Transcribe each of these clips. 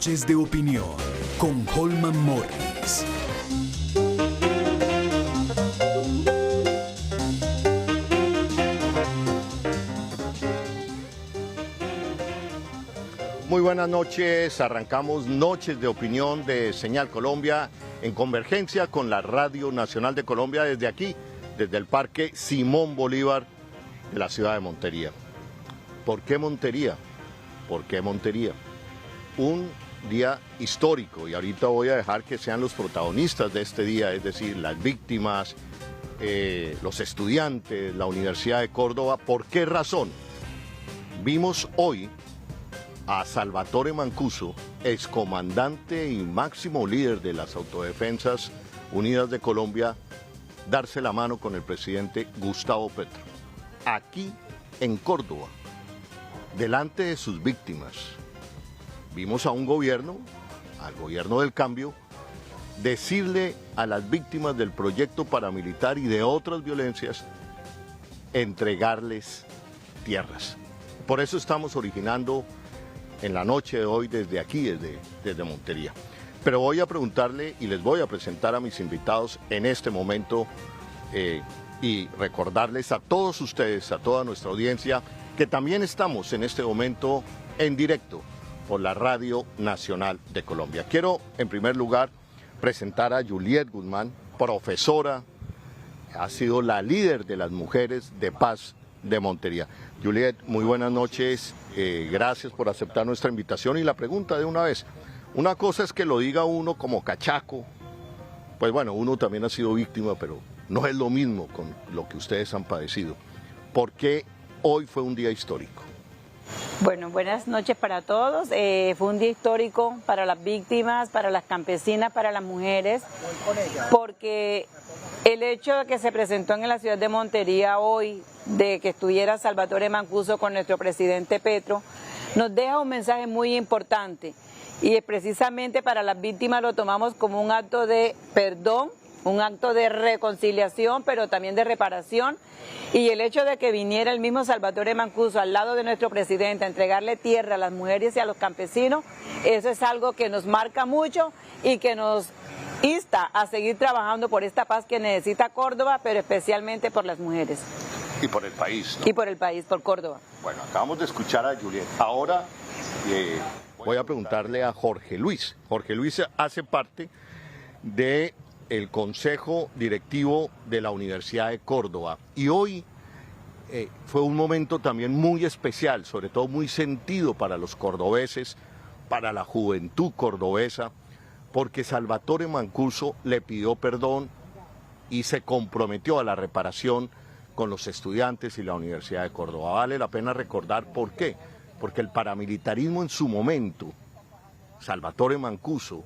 Noches de Opinión con Holman Morris. Muy buenas noches, arrancamos Noches de Opinión de Señal Colombia en convergencia con la Radio Nacional de Colombia desde aquí, desde el Parque Simón Bolívar de la ciudad de Montería. ¿Por qué Montería? ¿Por qué Montería? Un día histórico, y ahorita voy a dejar que sean los protagonistas de este día, es decir, las víctimas, los estudiantes, la Universidad de Córdoba. ¿Por qué razón? Vimos hoy a Salvatore Mancuso, excomandante y máximo líder de las Autodefensas Unidas de Colombia, darse la mano con el presidente Gustavo Petro, aquí en Córdoba, delante de sus víctimas. Vimos a un gobierno, al gobierno del cambio, decirle a las víctimas del proyecto paramilitar y de otras violencias, entregarles tierras. Por eso estamos originando en la noche de hoy desde aquí, desde Montería. Pero voy a preguntarle y les voy a presentar a mis invitados en este momento y recordarles a todos ustedes, a toda nuestra audiencia, que también estamos en este momento en directo por la Radio Nacional de Colombia. Quiero, en primer lugar, presentar a Juliet Guzmán, profesora, ha sido la líder de las mujeres de paz de Montería. Juliet, muy buenas noches, gracias por aceptar nuestra invitación. Y la pregunta de una vez, una cosa es que lo diga uno como cachaco, pues bueno, uno también ha sido víctima, pero no es lo mismo con lo que ustedes han padecido. ¿Por qué hoy fue un día histórico? Bueno, buenas noches para todos. Fue un día histórico para las víctimas, para las campesinas, para las mujeres, porque el hecho de que se presentó en la ciudad de Montería hoy, de que estuviera Salvatore Mancuso con nuestro presidente Petro, nos deja un mensaje muy importante, y precisamente para las víctimas lo tomamos como un acto de perdón, un acto de reconciliación, pero también de reparación. Y el hecho de que viniera el mismo Salvatore Mancuso al lado de nuestro presidente a entregarle tierra a las mujeres y a los campesinos, eso es algo que nos marca mucho y que nos insta a seguir trabajando por esta paz que necesita Córdoba, pero especialmente por las mujeres. Y por el país, ¿no? Y por el país, por Córdoba. Bueno, acabamos de escuchar a Juliet. Ahora voy a preguntarle a Jorge Luis. Jorge Luis hace parte del Consejo Directivo de la Universidad de Córdoba. Y hoy fue un momento también muy especial, sobre todo muy sentido para los cordobeses, para la juventud cordobesa, porque Salvatore Mancuso le pidió perdón y se comprometió a la reparación con los estudiantes y la Universidad de Córdoba. Vale la pena recordar por qué. Porque el paramilitarismo en su momento, Salvatore Mancuso,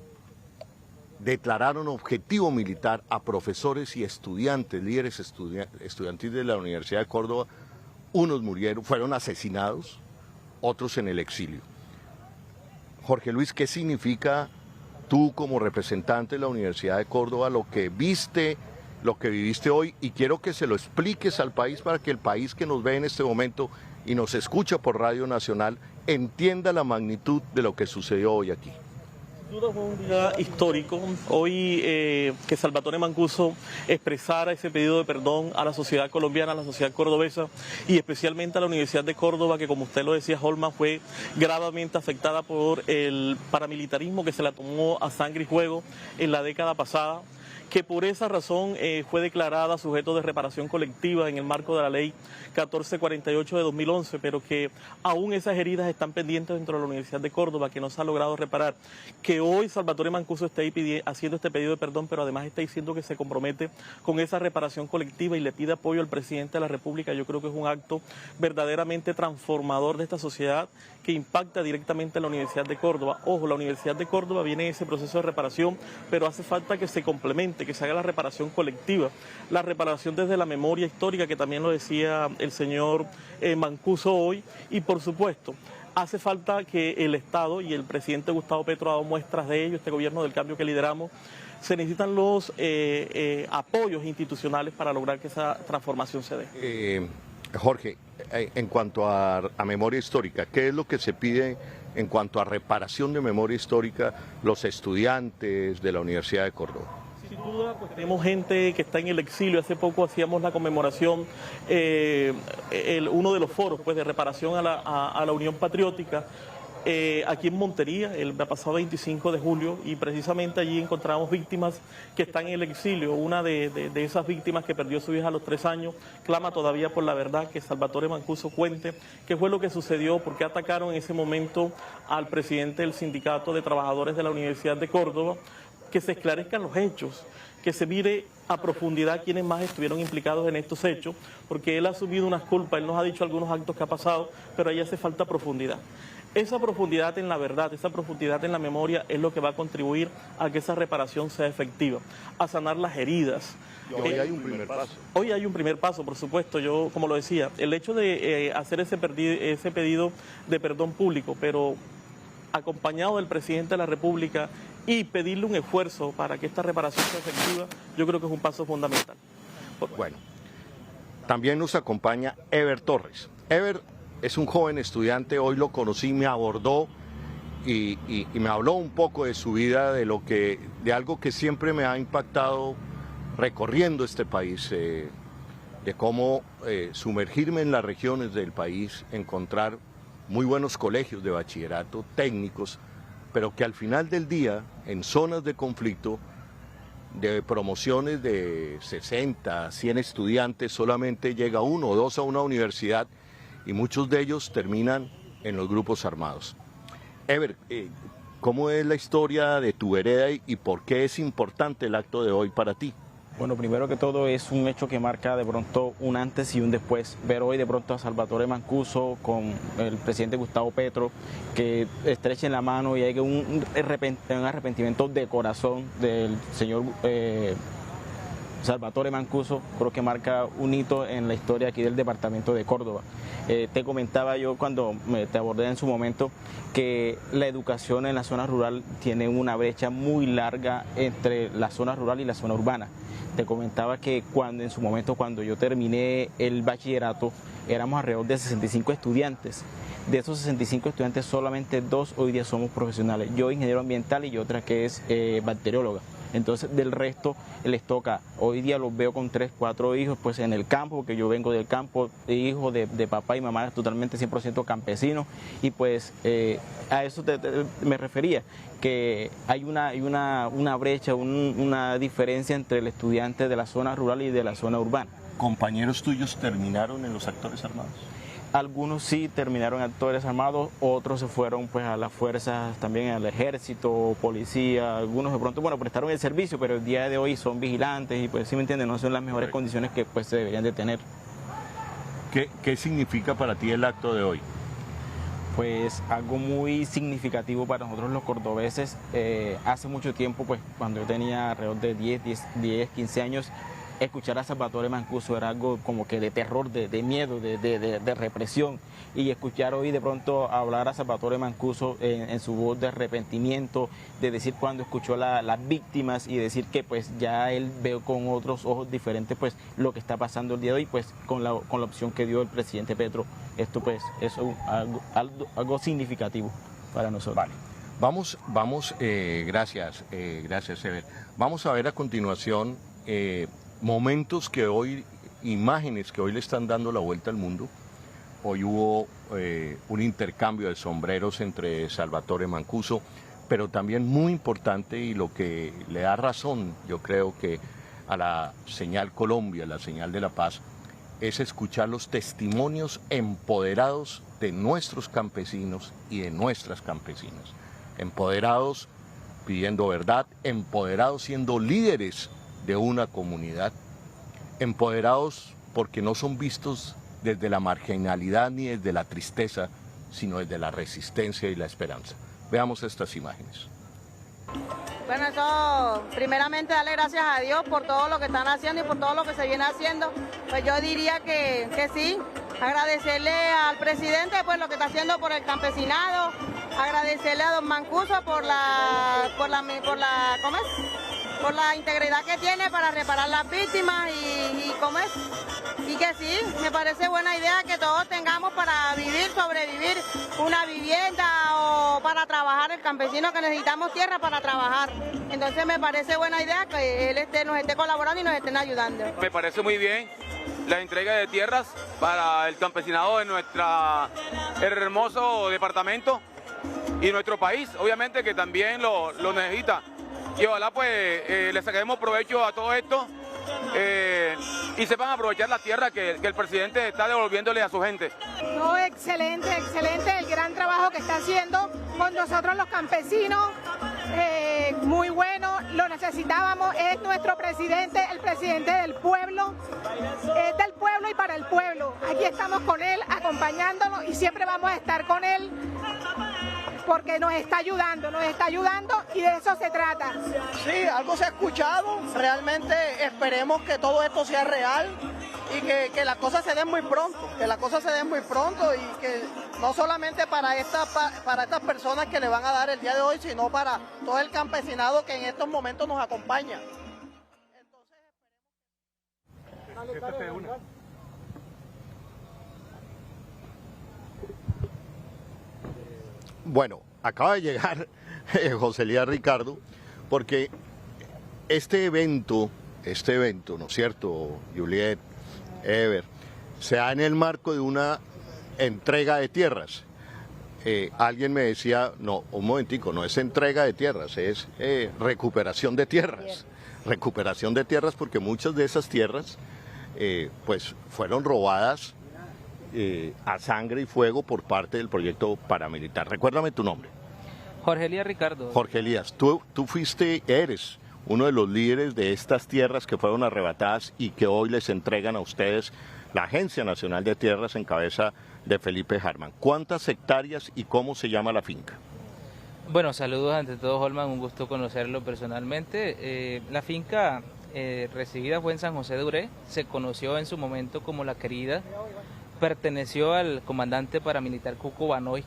declararon objetivo militar a profesores y estudiantes, líderes estudiantiles de la Universidad de Córdoba. Unos murieron, fueron asesinados, otros en el exilio. Jorge Luis, ¿qué significa tú como representante de la Universidad de Córdoba lo que viste, lo que viviste hoy? Y quiero que se lo expliques al país para que el país que nos ve en este momento y nos escucha por Radio Nacional entienda la magnitud de lo que sucedió hoy aquí. Sin duda fue un día histórico. Hoy que Salvatore Mancuso expresara ese pedido de perdón a la sociedad colombiana, a la sociedad cordobesa y especialmente a la Universidad de Córdoba, que como usted lo decía, Holman, fue gravemente afectada por el paramilitarismo que se la tomó a sangre y fuego en la década pasada, que por esa razón fue declarada sujeto de reparación colectiva en el marco de la ley 1448 de 2011, pero que aún esas heridas están pendientes dentro de la Universidad de Córdoba, que no se ha logrado reparar. Que hoy Salvatore Mancuso esté haciendo este pedido de perdón, pero además está diciendo que se compromete con esa reparación colectiva y le pide apoyo al presidente de la República, yo creo que es un acto verdaderamente transformador de esta sociedad que impacta directamente en la Universidad de Córdoba. Ojo, la Universidad de Córdoba viene en ese proceso de reparación, pero hace falta que se complemente, que se haga la reparación colectiva, la reparación desde la memoria histórica, que también lo decía el señor Mancuso hoy, y por supuesto hace falta que el Estado y el presidente Gustavo Petro ha dado muestras de ello, este gobierno del cambio que lideramos. Se necesitan los apoyos institucionales para lograr que esa transformación se dé. Jorge, en cuanto a memoria histórica, ¿qué es lo que se pide en cuanto a reparación de memoria histórica los estudiantes de la Universidad de Córdoba? Sin duda, pues tenemos gente que está en el exilio. Hace poco hacíamos la conmemoración, uno de los foros pues, de reparación a la Unión Patriótica, aquí en Montería, el pasado 25 de julio, y precisamente allí encontramos víctimas que están en el exilio. Una de esas víctimas que perdió su hija a los 3 años clama todavía por la verdad, que Salvatore Mancuso cuente qué fue lo que sucedió, por qué atacaron en ese momento al presidente del Sindicato de Trabajadores de la Universidad de Córdoba, que se esclarezcan los hechos, que se mire a profundidad quiénes más estuvieron implicados en estos hechos, porque él ha asumido unas culpas, él nos ha dicho algunos actos que ha pasado, pero ahí hace falta profundidad. Esa profundidad en la verdad, esa profundidad en la memoria es lo que va a contribuir a que esa reparación sea efectiva, a sanar las heridas. Y hoy hay un primer paso. Hoy hay un primer paso, por supuesto. Yo, como lo decía, el hecho de hacer ese pedido de perdón público, pero acompañado del presidente de la República y pedirle un esfuerzo para que esta reparación sea efectiva, yo creo que es un paso fundamental. Bueno, también nos acompaña Ever Torres. Ever es un joven estudiante, hoy lo conocí, me abordó y me habló un poco de su vida, de algo que siempre me ha impactado recorriendo este país, de cómo sumergirme en las regiones del país, encontrar muy buenos colegios de bachillerato, técnicos, pero que al final del día, en zonas de conflicto, de promociones de 60, 100 estudiantes, solamente llega 1 o 2 a una universidad y muchos de ellos terminan en los grupos armados. Ever, ¿cómo es la historia de tu vereda y por qué es importante el acto de hoy para ti? Bueno, primero que todo es un hecho que marca de pronto un antes y un después. Ver hoy de pronto a Salvatore Mancuso con el presidente Gustavo Petro, que estrechen la mano y hay un arrepentimiento de corazón del señor Salvatore Mancuso, creo que marca un hito en la historia aquí del departamento de Córdoba. Te comentaba yo cuando te abordé en su momento que la educación en la zona rural tiene una brecha muy larga entre la zona rural y la zona urbana. Te comentaba que en su momento cuando yo terminé el bachillerato éramos alrededor de 65 estudiantes. De esos 65 estudiantes solamente 2 hoy día somos profesionales. Yo ingeniero ambiental y otra que es bacterióloga. Entonces del resto les toca, hoy día los veo con 3, 4 hijos pues en el campo, porque yo vengo del campo, hijo de papá y mamá totalmente 100% campesinos, y pues a eso me refería, que hay una brecha, una diferencia entre el estudiante de la zona rural y de la zona urbana. ¿Compañeros tuyos terminaron en los actores armados? Algunos sí terminaron actores armados, otros se fueron pues a las fuerzas, también al ejército, policía, algunos de pronto, bueno, prestaron el servicio, pero el día de hoy son vigilantes y pues sí me entienden, no son las mejores condiciones que pues se deberían de tener. ¿Qué significa para ti el acto de hoy? Pues algo muy significativo para nosotros los cordobeses. Hace mucho tiempo, pues cuando yo tenía alrededor de 10, 15 años, escuchar a Salvatore Mancuso era algo como que de terror, de miedo, de represión, y escuchar hoy de pronto hablar a Salvatore Mancuso en su voz de arrepentimiento, de decir cuando escuchó a las víctimas y decir que pues ya él ve con otros ojos diferentes pues lo que está pasando el día de hoy, pues con la opción que dio el presidente Petro. Esto pues es algo significativo para nosotros. Vale. Vamos, gracias Ever. Vamos a ver a continuación momentos que hoy, imágenes que hoy le están dando la vuelta al mundo. Hoy hubo un intercambio de sombreros entre Salvatore Mancuso, pero también muy importante y lo que le da razón, yo creo que a la señal Colombia, la señal de la paz, es escuchar los testimonios empoderados de nuestros campesinos y de nuestras campesinas. Empoderados pidiendo verdad, empoderados siendo líderes de una comunidad, empoderados porque no son vistos desde la marginalidad ni desde la tristeza, sino desde la resistencia y la esperanza. Veamos estas imágenes. Bueno, eso primeramente darle gracias a Dios por todo lo que están haciendo y por todo lo que se viene haciendo. Pues yo diría que sí, agradecerle al presidente pues lo que está haciendo por el campesinado, agradecerle a don Mancuso por la ¿cómo es? por la integridad que tiene para reparar las víctimas y cómo es. Y que sí, me parece buena idea que todos tengamos para vivir, sobrevivir, una vivienda o para trabajar, el campesino que necesitamos tierra para trabajar. Entonces me parece buena idea que él nos esté colaborando y nos estén ayudando. Me parece muy bien la entrega de tierras para el campesinado de nuestro hermoso departamento y nuestro país, obviamente que también lo necesita. Y ojalá pues le saquemos provecho a todo esto y sepan aprovechar la tierra que el presidente está devolviéndole a su gente. No, excelente, excelente el gran trabajo que está haciendo con nosotros los campesinos. Muy bueno, lo necesitábamos, es nuestro presidente, el presidente del pueblo, es del pueblo y para el pueblo. Aquí estamos con él, acompañándonos y siempre vamos a estar con él porque nos está ayudando y de eso se trata. Sí, algo se ha escuchado, realmente esperemos que todo esto sea real y que las cosas se den muy pronto, y que no solamente para estas personas que le van a dar el día de hoy, sino para todo el campesinado que en estos momentos nos acompaña. Bueno, acaba de llegar José Elías Ricardo, porque este evento, ¿no es cierto, Juliet, Ever, se da en el marco de una entrega de tierras. Alguien me decía, no, un momentico, no es entrega de tierras, es recuperación de tierras. Recuperación de tierras porque muchas de esas tierras pues fueron robadas a sangre y fuego por parte del proyecto paramilitar. Recuérdame tu nombre. Jorge Elías Ricardo. Jorge Elías, tú eres uno de los líderes de estas tierras que fueron arrebatadas y que hoy les entregan a ustedes la Agencia Nacional de Tierras en cabeza de Felipe Harman. ¿Cuántas hectáreas y cómo se llama la finca? Bueno, saludos ante todo, Holman, un gusto conocerlo personalmente. La finca recibida fue en San José de Uré, se conoció en su momento como La Querida, perteneció al comandante paramilitar Cuco Banoy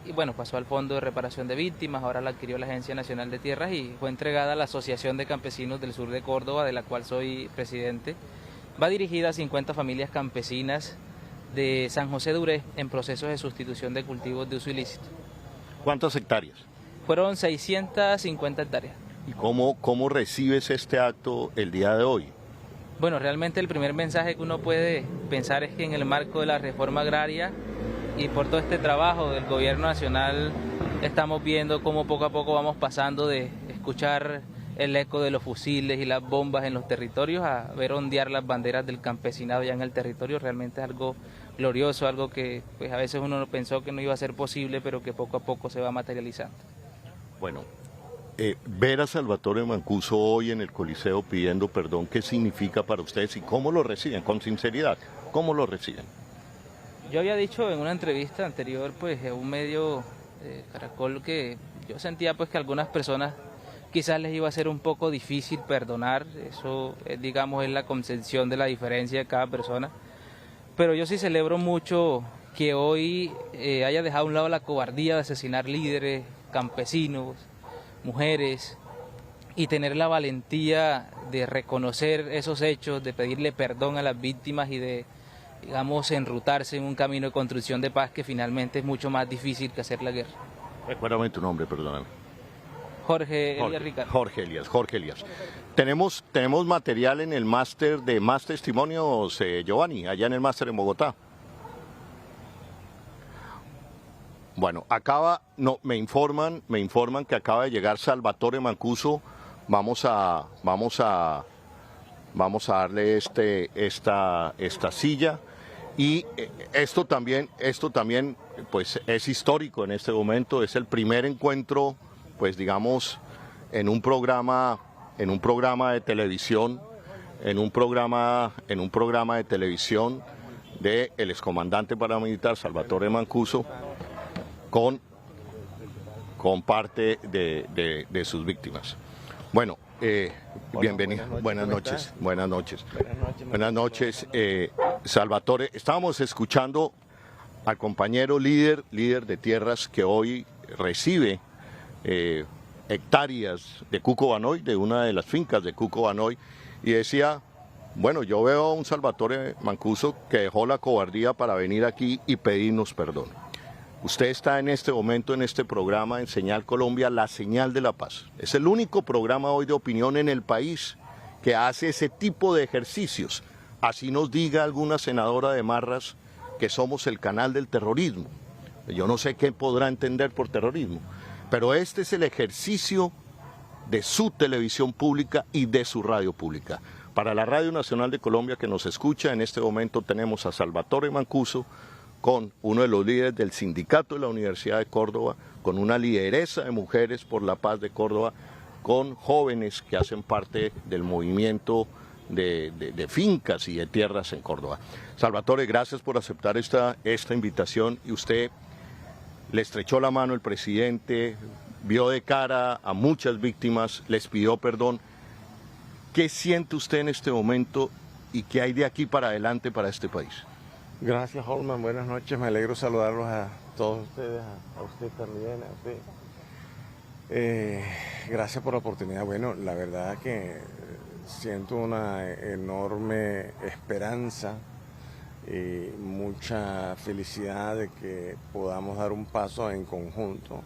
y bueno, pasó al Fondo de Reparación de Víctimas, ahora la adquirió la Agencia Nacional de Tierras y fue entregada a la Asociación de Campesinos del Sur de Córdoba, de la cual soy presidente. Va dirigida a 50 familias campesinas de San José de Uré en procesos de sustitución de cultivos de uso ilícito. ¿Cuántas hectáreas? Fueron 650 hectáreas. ¿Y cómo recibes este acto el día de hoy? Bueno, realmente el primer mensaje que uno puede pensar es que en el marco de la reforma agraria y por todo este trabajo del gobierno nacional estamos viendo cómo poco a poco vamos pasando de escuchar el eco de los fusiles y las bombas en los territorios a ver ondear las banderas del campesinado ya en el territorio. Realmente es algo glorioso, algo que pues a veces uno pensó que no iba a ser posible, pero que poco a poco se va materializando. Bueno, ver a Salvatore Mancuso hoy en el Coliseo pidiendo perdón, ¿qué significa para ustedes y cómo lo reciben? Con sinceridad, ¿cómo lo reciben? Yo había dicho en una entrevista anterior, pues, a un medio Caracol, que yo sentía pues que a algunas personas quizás les iba a ser un poco difícil perdonar, eso digamos es la concepción de la diferencia de cada persona, pero yo sí celebro mucho que hoy haya dejado a un lado la cobardía de asesinar líderes, campesinos, mujeres, y tener la valentía de reconocer esos hechos, de pedirle perdón a las víctimas y de, digamos, enrutarse en un camino de construcción de paz que finalmente es mucho más difícil que hacer la guerra. Recuérdame tu nombre, perdóname. Jorge Elías Ricardo. Jorge Elías. Tenemos material en el máster de Más Testimonios, Giovanni, allá en el máster en Bogotá. Bueno, me informan que acaba de llegar Salvatore Mancuso. Vamos a darle esta silla. Y esto también pues es histórico en este momento, es el primer encuentro, pues digamos, en un programa de televisión, de el excomandante paramilitar Salvatore Mancuso con parte de sus víctimas. Bueno, bienvenido, buenas noches, Salvatore. Estábamos escuchando al compañero líder de tierras que hoy recibe hectáreas de Cuco Banoy, de una de las fincas de Cuco Banoy, y decía, bueno, yo veo a un Salvatore Mancuso que dejó la cobardía para venir aquí y pedirnos perdón. Usted está en este momento en este programa en Señal Colombia, La Señal de la Paz. Es el único programa hoy de opinión en el país que hace ese tipo de ejercicios. Así nos diga alguna senadora de Marras que somos el canal del terrorismo. Yo no sé qué podrá entender por terrorismo, pero este es el ejercicio de su televisión pública y de su radio pública. Para la Radio Nacional de Colombia que nos escucha, en este momento tenemos a Salvatore Mancuso con uno de los líderes del sindicato de la Universidad de Córdoba, con una lideresa de Mujeres por la Paz de Córdoba, con jóvenes que hacen parte del movimiento de fincas y de tierras en Córdoba. Salvatore, gracias por aceptar esta invitación, y usted le estrechó la mano al presidente, vio de cara a muchas víctimas, les pidió perdón. ¿Qué siente usted en este momento y qué hay de aquí para adelante para este país? Gracias, Holman. Buenas noches. Me alegro saludarlos a todos ustedes, a usted también, a usted. Gracias por la oportunidad. Bueno, la verdad que siento una enorme esperanza y mucha felicidad de que podamos dar un paso en conjunto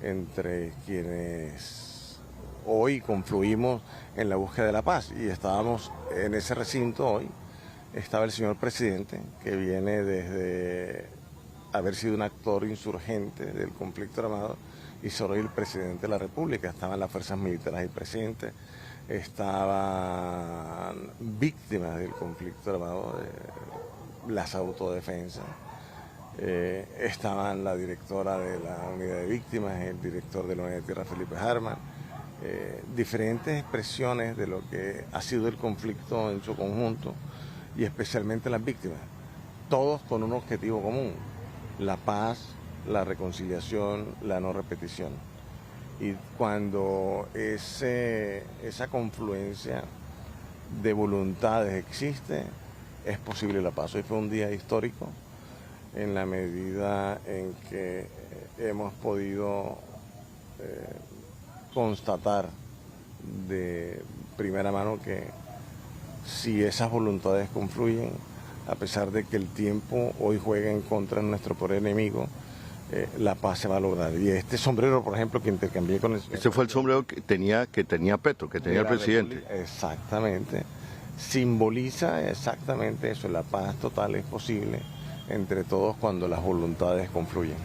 entre quienes hoy confluimos en la búsqueda de la paz. Y estábamos en ese recinto hoy. Estaba el señor presidente, que viene desde haber sido un actor insurgente del conflicto armado y soy el presidente de la República. Estaban las fuerzas militares ahí presentes, estaban víctimas del conflicto armado, las autodefensas, estaban la directora de la unidad de víctimas, el director de la unidad de tierra, Felipe Harman, diferentes expresiones de lo que ha sido el conflicto en su conjunto, y especialmente las víctimas, todos con un objetivo común: la paz, la reconciliación, la no repetición. Y cuando esa confluencia de voluntades existe, es posible la paz. Hoy fue un día histórico en la medida en que hemos podido constatar de primera mano que si esas voluntades confluyen, a pesar de que el tiempo hoy juega en contra de nuestro poder enemigo, la paz se va a lograr. Y este sombrero, por ejemplo, que intercambié con el señor... Este fue el sombrero que tenía Petro, que tenía el presidente. Exactamente. Simboliza exactamente eso, la paz total es posible entre todos cuando las voluntades confluyen.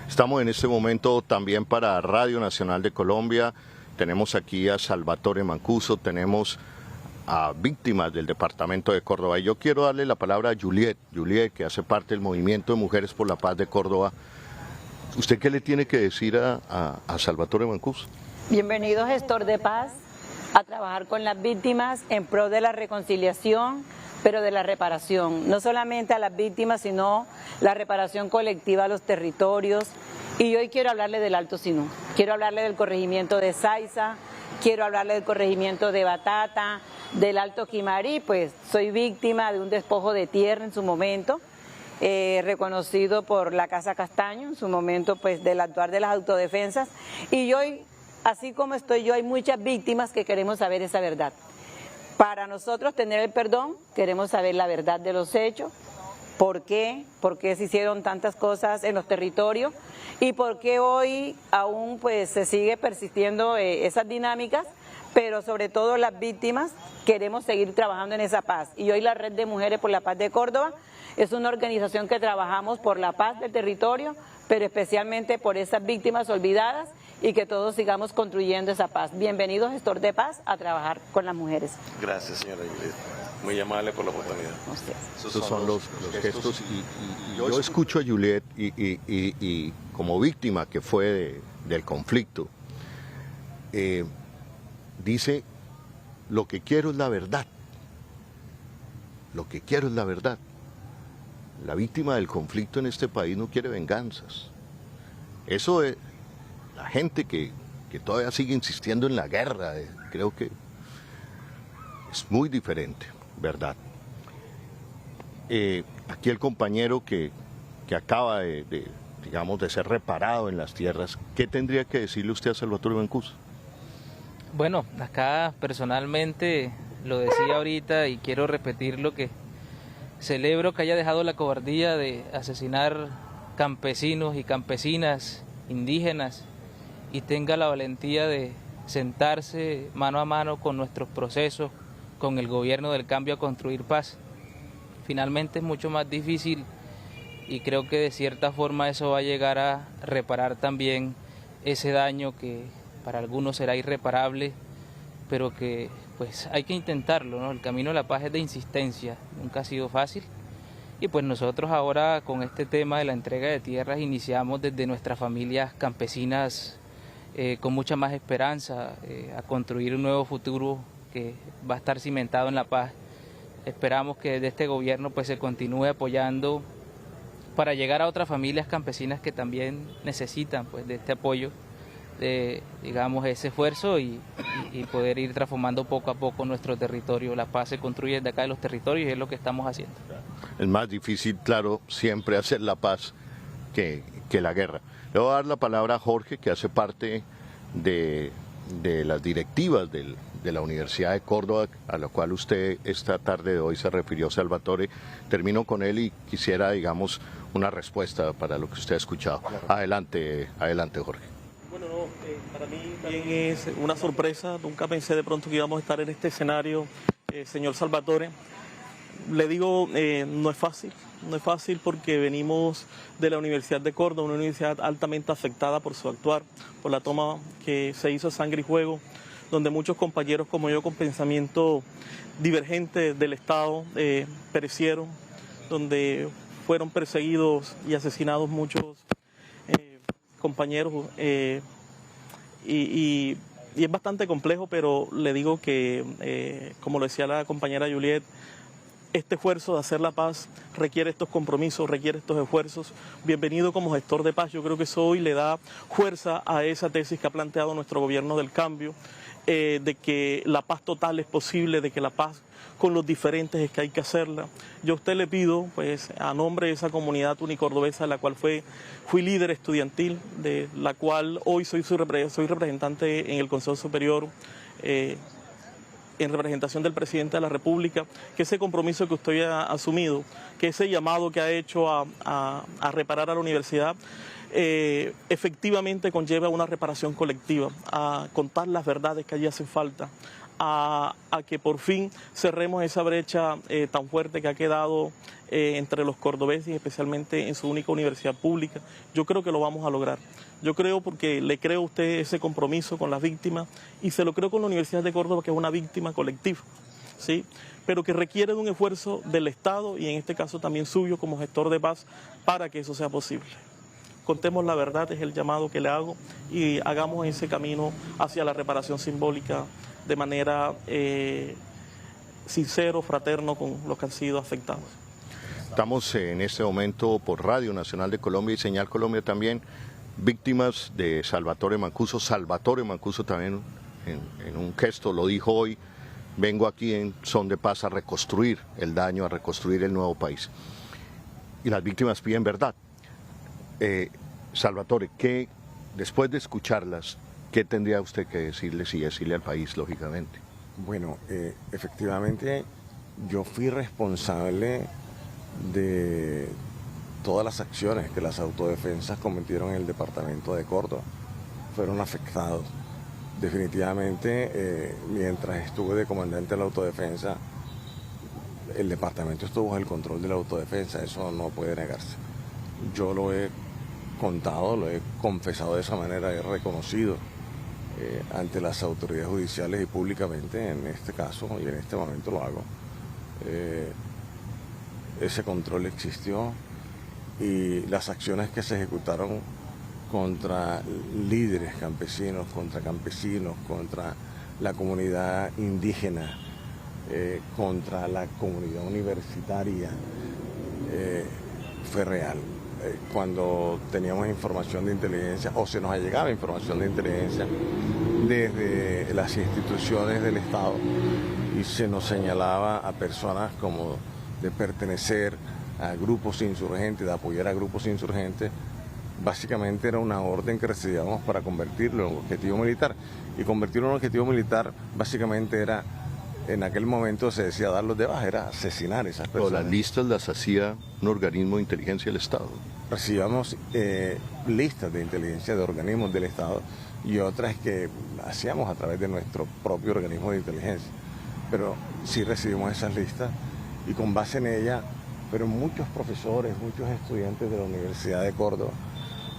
Estamos en este momento también para Radio Nacional de Colombia. Tenemos aquí a Salvatore Mancuso, tenemos a víctimas del departamento de Córdoba. Y yo quiero darle la palabra a Juliet, que hace parte del movimiento de Mujeres por la Paz de Córdoba. ¿Usted qué le tiene que decir a Salvatore Mancuso? Bienvenido, gestor de paz, a trabajar con las víctimas en pro de la reconciliación, pero de la reparación. No solamente a las víctimas, sino la reparación colectiva a los territorios. Y hoy quiero hablarle del Alto Sinú, quiero hablarle del corregimiento de Saiza, quiero hablarle del corregimiento de Batata, del Alto Quimarí. Pues soy víctima de un despojo de tierra en su momento, reconocido por la Casa Castaño, en su momento pues del actuar de las autodefensas. Y hoy, así como estoy yo, hay muchas víctimas que queremos saber esa verdad. Para nosotros tener el perdón, queremos saber la verdad de los hechos, por qué se hicieron tantas cosas en los territorios y por qué hoy aún pues se sigue persistiendo esas dinámicas, pero sobre todo las víctimas queremos seguir trabajando en esa paz. Y hoy la Red de Mujeres por la Paz de Córdoba es una organización que trabajamos por la paz del territorio, pero especialmente por esas víctimas olvidadas, y que todos sigamos construyendo esa paz. Bienvenido, gestor de paz, a trabajar con las mujeres. Gracias, señora Juliet. Muy amable por la oportunidad. Esos son los gestos. Y yo escucho a Juliet y como víctima que fue del conflicto, dice, lo que quiero es la verdad. Lo que quiero es la verdad. La víctima del conflicto en este país no quiere venganzas. Eso es... La gente que todavía sigue insistiendo en la guerra, creo que es muy diferente, ¿verdad? Aquí el compañero que acaba de digamos, de ser reparado en las tierras. ¿Qué tendría que decirle usted a Salvatore Mancuso? Bueno, acá personalmente lo decía ahorita y quiero repetir lo que celebro que haya dejado la cobardía de asesinar campesinos y campesinas indígenas y tenga la valentía de sentarse mano a mano con nuestros procesos, con el gobierno del cambio a construir paz. Finalmente es mucho más difícil y creo que de cierta forma eso va a llegar a reparar también ese daño que para algunos será irreparable, pero que pues hay que intentarlo, ¿no? El camino de la paz es de insistencia, nunca ha sido fácil. Y pues nosotros ahora con este tema de la entrega de tierras iniciamos desde nuestras familias campesinas con mucha más esperanza a construir un nuevo futuro que va a estar cimentado en la paz. Esperamos que desde este gobierno pues se continúe apoyando para llegar a otras familias campesinas que también necesitan pues de este apoyo, de, digamos, ese esfuerzo y poder ir transformando poco a poco nuestro territorio. La paz se construye desde acá de los territorios y es lo que estamos haciendo. Es más difícil, claro, siempre hacer la paz que la guerra. Le voy a dar la palabra a Jorge, que hace parte de las directivas de la Universidad de Córdoba, a la cual usted esta tarde de hoy se refirió, Salvatore. Termino con él y quisiera, digamos, una respuesta para lo que usted ha escuchado. Adelante, Jorge. Bueno, para mí también es una sorpresa. Nunca pensé de pronto que íbamos a estar en este escenario, señor Salvatore. Le digo, no es fácil porque venimos de la Universidad de Córdoba, una universidad altamente afectada por su actuar, por la toma que se hizo a sangre y fuego, donde muchos compañeros como yo con pensamiento divergente del Estado perecieron, donde fueron perseguidos y asesinados muchos compañeros y es bastante complejo, pero le digo que, como lo decía la compañera Juliet, este esfuerzo de hacer la paz requiere estos compromisos, requiere estos esfuerzos. Bienvenido como gestor de paz. Yo creo que eso hoy le da fuerza a esa tesis que ha planteado nuestro gobierno del cambio, de que la paz total es posible, de que la paz con los diferentes es que hay que hacerla. Yo a usted le pido, pues, a nombre de esa comunidad unicordobesa, de la cual fui líder estudiantil, de la cual hoy soy representante en el Consejo Superior, en representación del presidente de la República, que ese compromiso que usted ha asumido, que ese llamado que ha hecho a reparar a la universidad, efectivamente conlleva una reparación colectiva, a contar las verdades que allí hacen falta, a que por fin cerremos esa brecha tan fuerte que ha quedado entre los cordobeses y especialmente en su única universidad pública. Yo creo que lo vamos a lograr. Yo creo porque le creo a usted ese compromiso con las víctimas y se lo creo con la Universidad de Córdoba, que es una víctima colectiva, ¿sí? Pero que requiere de un esfuerzo del Estado y en este caso también suyo como gestor de paz para que eso sea posible. Contemos la verdad, es el llamado que le hago y hagamos ese camino hacia la reparación simbólica de manera sincero, fraterno con los que han sido afectados. Estamos en este momento por Radio Nacional de Colombia y Señal Colombia también, víctimas de Salvatore Mancuso. Salvatore Mancuso también en un gesto lo dijo hoy: vengo aquí en son de paz a reconstruir el daño, a reconstruir el nuevo país. Y las víctimas piden verdad. Salvatore, ¿qué, después de escucharlas, qué tendría usted que decirles y decirle al país, lógicamente? Bueno, efectivamente yo fui responsable de todas las acciones que las autodefensas cometieron en el departamento de Córdoba. Fueron afectados. Definitivamente, mientras estuve de comandante de la autodefensa, el departamento estuvo bajo el control de la autodefensa, eso no puede negarse. Yo lo he contado, lo he confesado de esa manera, he reconocido ante las autoridades judiciales y públicamente, en este caso y en este momento lo hago. Ese control existió y las acciones que se ejecutaron contra líderes campesinos, contra la comunidad indígena, contra la comunidad universitaria, fue real. Cuando teníamos información de inteligencia o se nos allegaba información de inteligencia desde las instituciones del Estado y se nos señalaba a personas como de pertenecer a grupos insurgentes, de apoyar a grupos insurgentes, básicamente era una orden que recibíamos para convertirlo en un objetivo militar. Y convertirlo en un objetivo militar básicamente era, en aquel momento se decía darlos de baja, era asesinar a esas personas. Pero las listas las hacía un organismo de inteligencia del Estado. Recibíamos listas de inteligencia de organismos del Estado y otras que hacíamos a través de nuestro propio organismo de inteligencia. Pero sí recibimos esas listas y con base en ellas, pero muchos profesores, muchos estudiantes de la Universidad de Córdoba,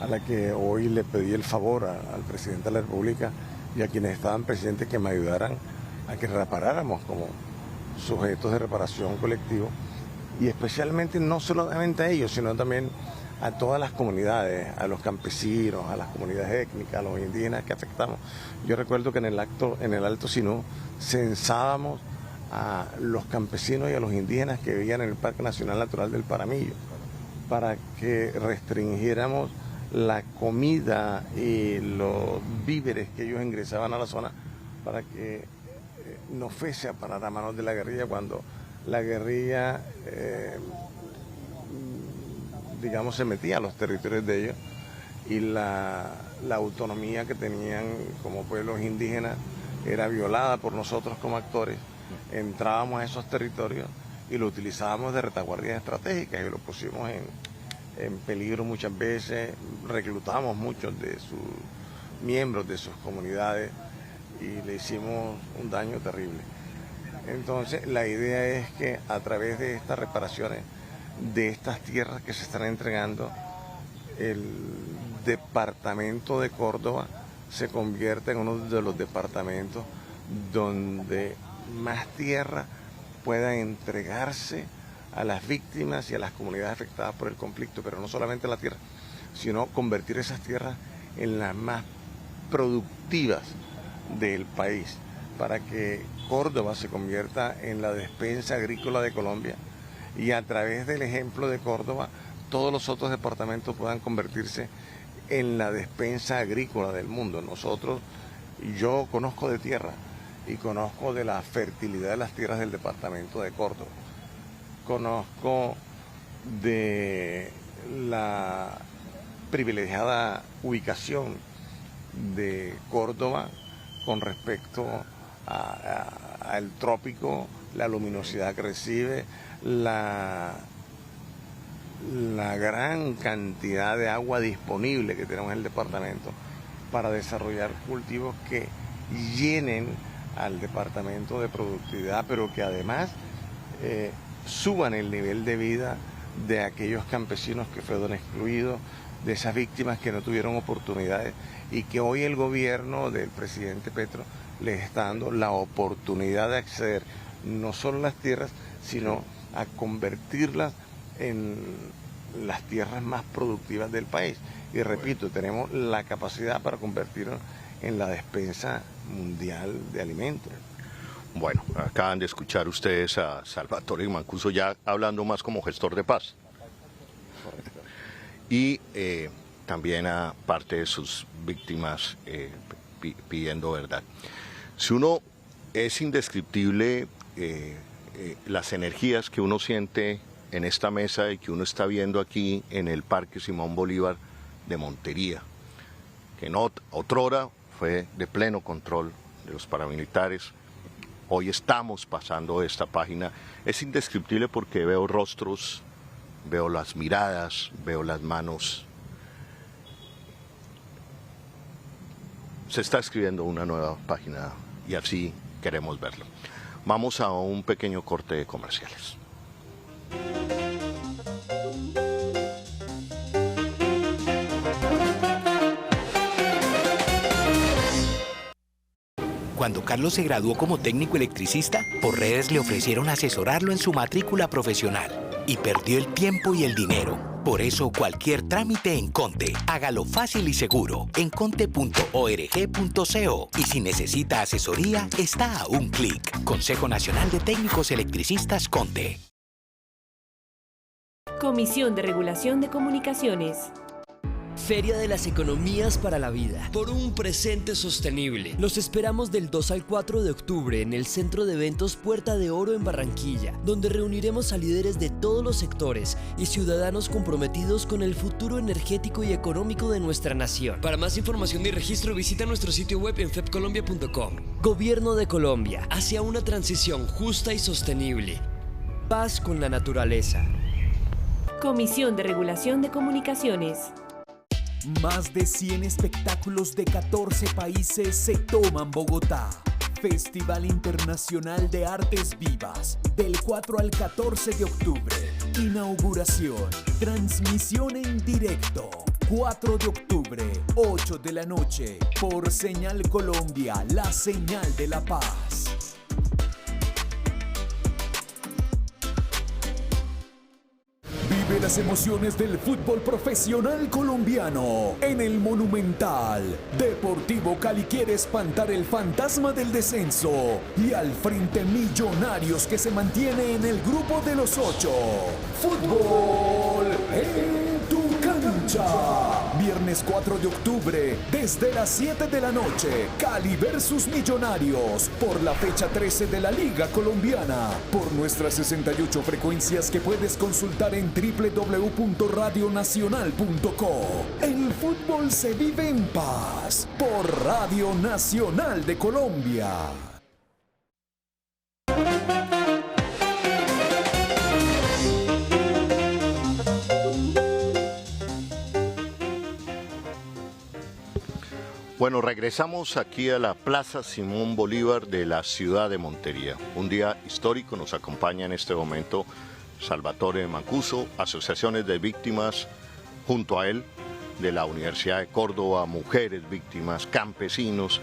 a la que hoy le pedí el favor al presidente de la República y a quienes estaban presentes que me ayudaran a que reparáramos como sujetos de reparación colectivo, y especialmente no solamente a ellos, sino también a todas las comunidades, a los campesinos, a las comunidades étnicas, a los indígenas que afectamos. Yo recuerdo que en el Alto Sinú censábamos a los campesinos y a los indígenas que vivían en el Parque Nacional Natural del Paramillo, para que restringiéramos la comida y los víveres que ellos ingresaban a la zona, para que no fuese a parar a manos de la guerrilla cuando la guerrilla, digamos, se metía a los territorios de ellos, y la autonomía que tenían como pueblos indígenas era violada por nosotros como actores. Entrábamos a esos territorios y lo utilizábamos de retaguardias estratégicas y lo pusimos en peligro muchas veces, reclutamos muchos de sus miembros de sus comunidades y le hicimos un daño terrible. Entonces la idea es que a través de estas reparaciones de estas tierras que se están entregando, el departamento de Córdoba se convierta en uno de los departamentos donde más tierra pueda entregarse a las víctimas y a las comunidades afectadas por el conflicto, pero no solamente la tierra, sino convertir esas tierras en las más productivas del país, para que Córdoba se convierta en la despensa agrícola de Colombia, y a través del ejemplo de Córdoba todos los otros departamentos puedan convertirse en la despensa agrícola del mundo. Yo conozco de tierra y conozco de la fertilidad de las tierras del departamento de Córdoba. Conozco de la privilegiada ubicación de Córdoba con respecto al trópico, la luminosidad que recibe, la gran cantidad de agua disponible que tenemos en el departamento para desarrollar cultivos que llenen al departamento de productividad, pero que además suban el nivel de vida de aquellos campesinos que fueron excluidos, de esas víctimas que no tuvieron oportunidades, y que hoy el gobierno del presidente Petro les está dando la oportunidad de acceder no solo a las tierras, sino a convertirlas en las tierras más productivas del país. Y repito, tenemos la capacidad para convertirnos en la despensa mundial de alimentos. Bueno, acaban de escuchar ustedes a Salvatore Mancuso ya hablando más como gestor de paz. Y también a parte de sus víctimas pidiendo verdad. Si uno es indescriptible las energías que uno siente en esta mesa y que uno está viendo aquí en el Parque Simón Bolívar de Montería, que en otrora fue de pleno control de los paramilitares. Hoy estamos pasando esta página. Es indescriptible porque veo rostros, veo las miradas, veo las manos. Se está escribiendo una nueva página y así queremos verlo. Vamos a un pequeño corte de comerciales. Cuando Carlos se graduó como técnico electricista, por redes le ofrecieron asesorarlo en su matrícula profesional y perdió el tiempo y el dinero. Por eso, cualquier trámite en Conte, hágalo fácil y seguro en conte.org.co. Y si necesita asesoría, está a un clic. Consejo Nacional de Técnicos Electricistas Conte. Comisión de Regulación de Comunicaciones. Feria de las Economías para la Vida, por un presente sostenible. Los esperamos del 2 al 4 de octubre en el Centro de Eventos Puerta de Oro en Barranquilla, donde reuniremos a líderes de todos los sectores y ciudadanos comprometidos con el futuro energético y económico de nuestra nación. Para más información y registro, visita nuestro sitio web en febcolombia.com. Gobierno de Colombia, hacia una transición justa y sostenible. Paz con la naturaleza. Comisión de Regulación de Comunicaciones. Más de 100 espectáculos de 14 países se toman Bogotá. Festival Internacional de Artes Vivas, del 4 al 14 de octubre. Inauguración, transmisión en directo. 4 de octubre, 8 de la noche, por Señal Colombia, la señal de la paz. Vive las emociones del fútbol profesional colombiano en el Monumental. Deportivo Cali quiere espantar el fantasma del descenso y al frente Millonarios, que se mantiene en el grupo de los 8. Fútbol en tu cancha. Viernes 4 de octubre, desde las 7 de la noche, Cali versus Millonarios, por la fecha 13 de la Liga Colombiana, por nuestras 68 frecuencias que puedes consultar en www.radionacional.co. El fútbol se vive en paz, por Radio Nacional de Colombia. Bueno, regresamos aquí a la Plaza Simón Bolívar de la ciudad de Montería. Un día histórico. Nos acompaña en este momento Salvatore Mancuso, asociaciones de víctimas junto a él de la Universidad de Córdoba, mujeres víctimas, campesinos,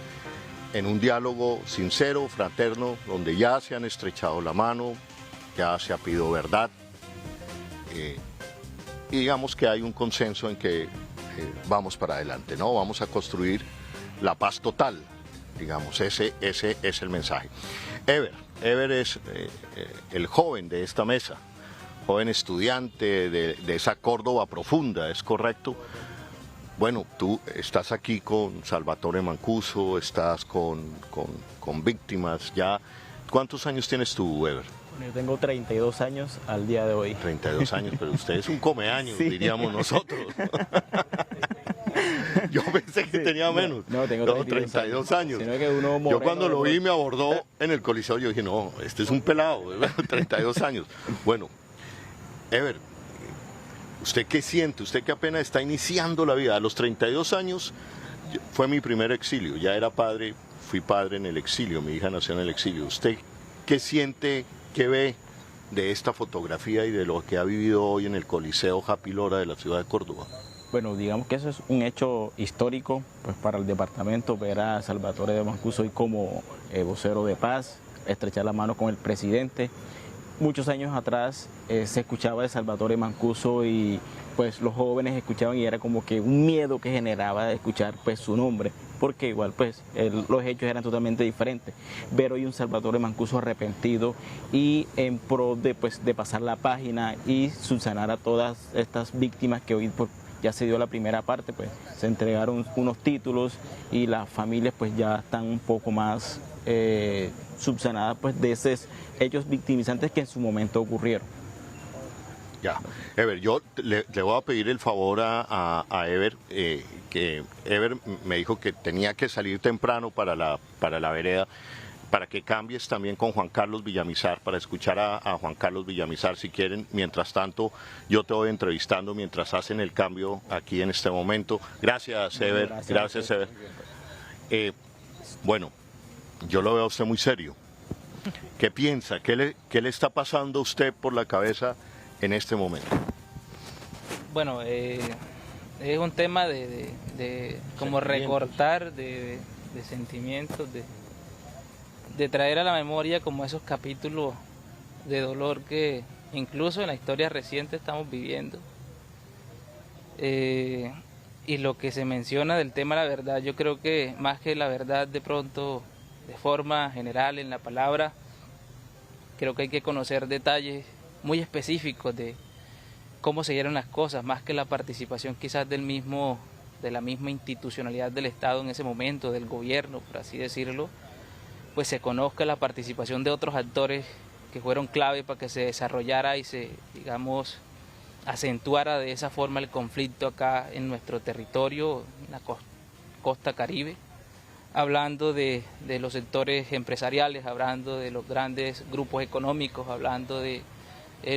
en un diálogo sincero, fraterno, donde ya se han estrechado la mano, ya se ha pedido verdad, y digamos que hay un consenso en que vamos para adelante, ¿no? Vamos a construir la paz total, digamos, ese es el mensaje. Ever es el joven de esta mesa, joven estudiante de esa Córdoba profunda, ¿es correcto? Bueno, tú estás aquí con Salvatore Mancuso, estás con víctimas ya. ¿Cuántos años tienes tú, Ever? Bueno, yo tengo 32 años al día de hoy. 32 años, pero usted es un comeaños, sí, diríamos nosotros. Yo pensé que tenía menos. No, tengo 32 años. Sino que uno moreno, yo cuando lo vi me abordó en el Coliseo, yo dije, no, este es un pelado, 32 años. Bueno, Ever, ¿usted qué siente? Usted que apenas está iniciando la vida. A los 32 años fue mi primer exilio, ya era padre, fui padre en el exilio, mi hija nació en el exilio. ¿Usted qué siente, qué ve de esta fotografía y de lo que ha vivido hoy en el Coliseo Happy Lora de la ciudad de Córdoba? Bueno, digamos que eso es un hecho histórico pues, para el departamento, ver a Salvatore de Mancuso hoy como vocero de paz, estrechar la mano con el presidente. Muchos años atrás se escuchaba de Salvatore Mancuso y pues los jóvenes escuchaban y era como que un miedo que generaba escuchar pues su nombre, porque igual pues los hechos eran totalmente diferentes. Ver hoy un Salvatore Mancuso arrepentido y en pro de pasar la página y subsanar a todas estas víctimas que hoy ya se dio la primera parte, pues se entregaron unos títulos y las familias pues ya están un poco más subsanadas pues de esos hechos victimizantes que en su momento ocurrieron. Ya, Ever, yo le voy a pedir el favor a Ever, que Ever me dijo que tenía que salir temprano para la vereda, para que cambies también con Juan Carlos Villamizar, para escuchar a Juan Carlos Villamizar si quieren. Mientras tanto, yo te voy entrevistando mientras hacen el cambio aquí en este momento. Gracias, Ever. Gracias, Ever. Bueno, yo lo veo a usted muy serio. ¿Qué piensa? ¿Qué le está pasando a usted por la cabeza en este momento? Bueno, es un tema de como recortar de sentimientos, de traer a la memoria como esos capítulos de dolor que incluso en la historia reciente estamos viviendo. Y lo que se menciona del tema de la verdad, yo creo que más que la verdad de pronto, de forma general en la palabra, creo que hay que conocer detalles muy específicos de cómo se dieron las cosas, más que la participación quizás de la misma institucionalidad del Estado en ese momento, del gobierno, por así decirlo, pues se conozca la participación de otros actores que fueron clave para que se desarrollara y se, digamos, acentuara de esa forma el conflicto acá en nuestro territorio, en la costa caribe, hablando de los sectores empresariales, hablando de los grandes grupos económicos, hablando de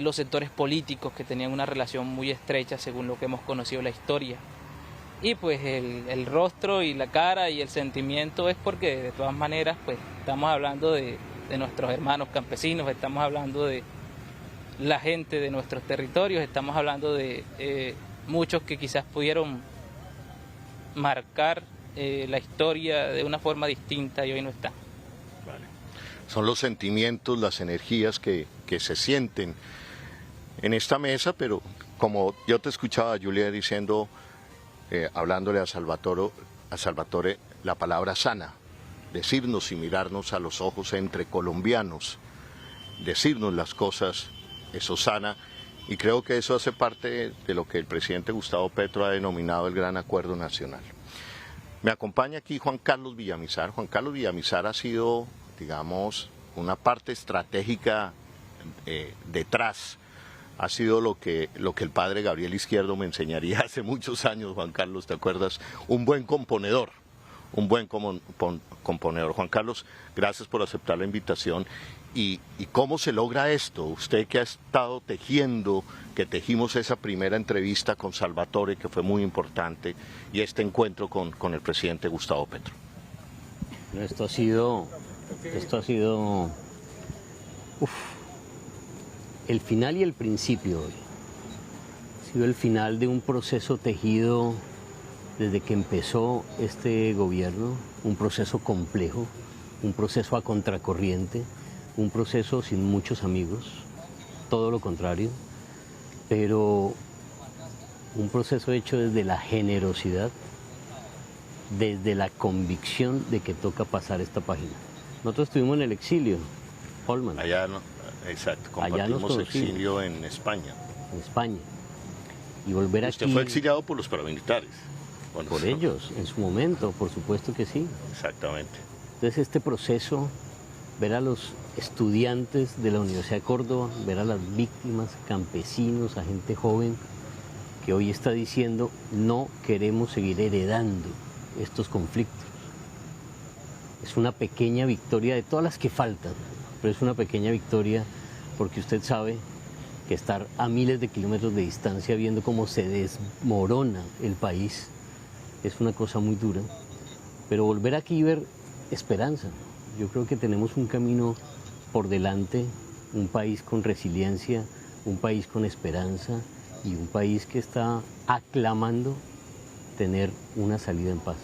los sectores políticos que tenían una relación muy estrecha según lo que hemos conocido en la historia. Y pues el rostro y la cara y el sentimiento es porque de todas maneras pues estamos hablando de nuestros hermanos campesinos, estamos hablando de la gente de nuestros territorios, estamos hablando de muchos que quizás pudieron marcar la historia de una forma distinta y hoy no están. Vale. Son los sentimientos, las energías que se sienten en esta mesa, pero como yo te escuchaba, Julia, diciendo, hablándole a Salvatore, la palabra sana, decirnos y mirarnos a los ojos entre colombianos, decirnos las cosas, eso sana, y creo que eso hace parte de lo que el presidente Gustavo Petro ha denominado el Gran Acuerdo Nacional. Me acompaña aquí Juan Carlos Villamizar. Juan Carlos Villamizar ha sido, digamos, una parte estratégica detrás. Ha sido lo que el padre Gabriel Izquierdo me enseñaría hace muchos años, Juan Carlos, ¿te acuerdas? Un buen componedor, componedor. Juan Carlos, gracias por aceptar la invitación. ¿Y cómo se logra esto? Usted que ha estado tejiendo, que tejimos esa primera entrevista con Salvatore, que fue muy importante, y este encuentro con el presidente Gustavo Petro. Esto ha sido el final y el principio hoy. Ha sido el final de un proceso tejido desde que empezó este gobierno, un proceso complejo, un proceso a contracorriente, un proceso sin muchos amigos, todo lo contrario, pero un proceso hecho desde la generosidad, desde la convicción de que toca pasar esta página. Nosotros estuvimos en el exilio, Holman. Allá no, exacto, compartimos exilio en España. En España. Y volver Usted aquí... fue exiliado por los paramilitares. Bueno, por ellos, en su momento, por supuesto que sí. Exactamente. Entonces este proceso, ver a los estudiantes de la Universidad de Córdoba, ver a las víctimas, campesinos, a gente joven que hoy está diciendo no queremos seguir heredando estos conflictos. Es una pequeña victoria de todas las que faltan, pero es una pequeña victoria porque usted sabe que estar a miles de kilómetros de distancia viendo cómo se desmorona el país es una cosa muy dura, pero volver aquí y ver esperanza. Yo creo que tenemos un camino por delante, un país con resiliencia, un país con esperanza y un país que está aclamando tener una salida en paz.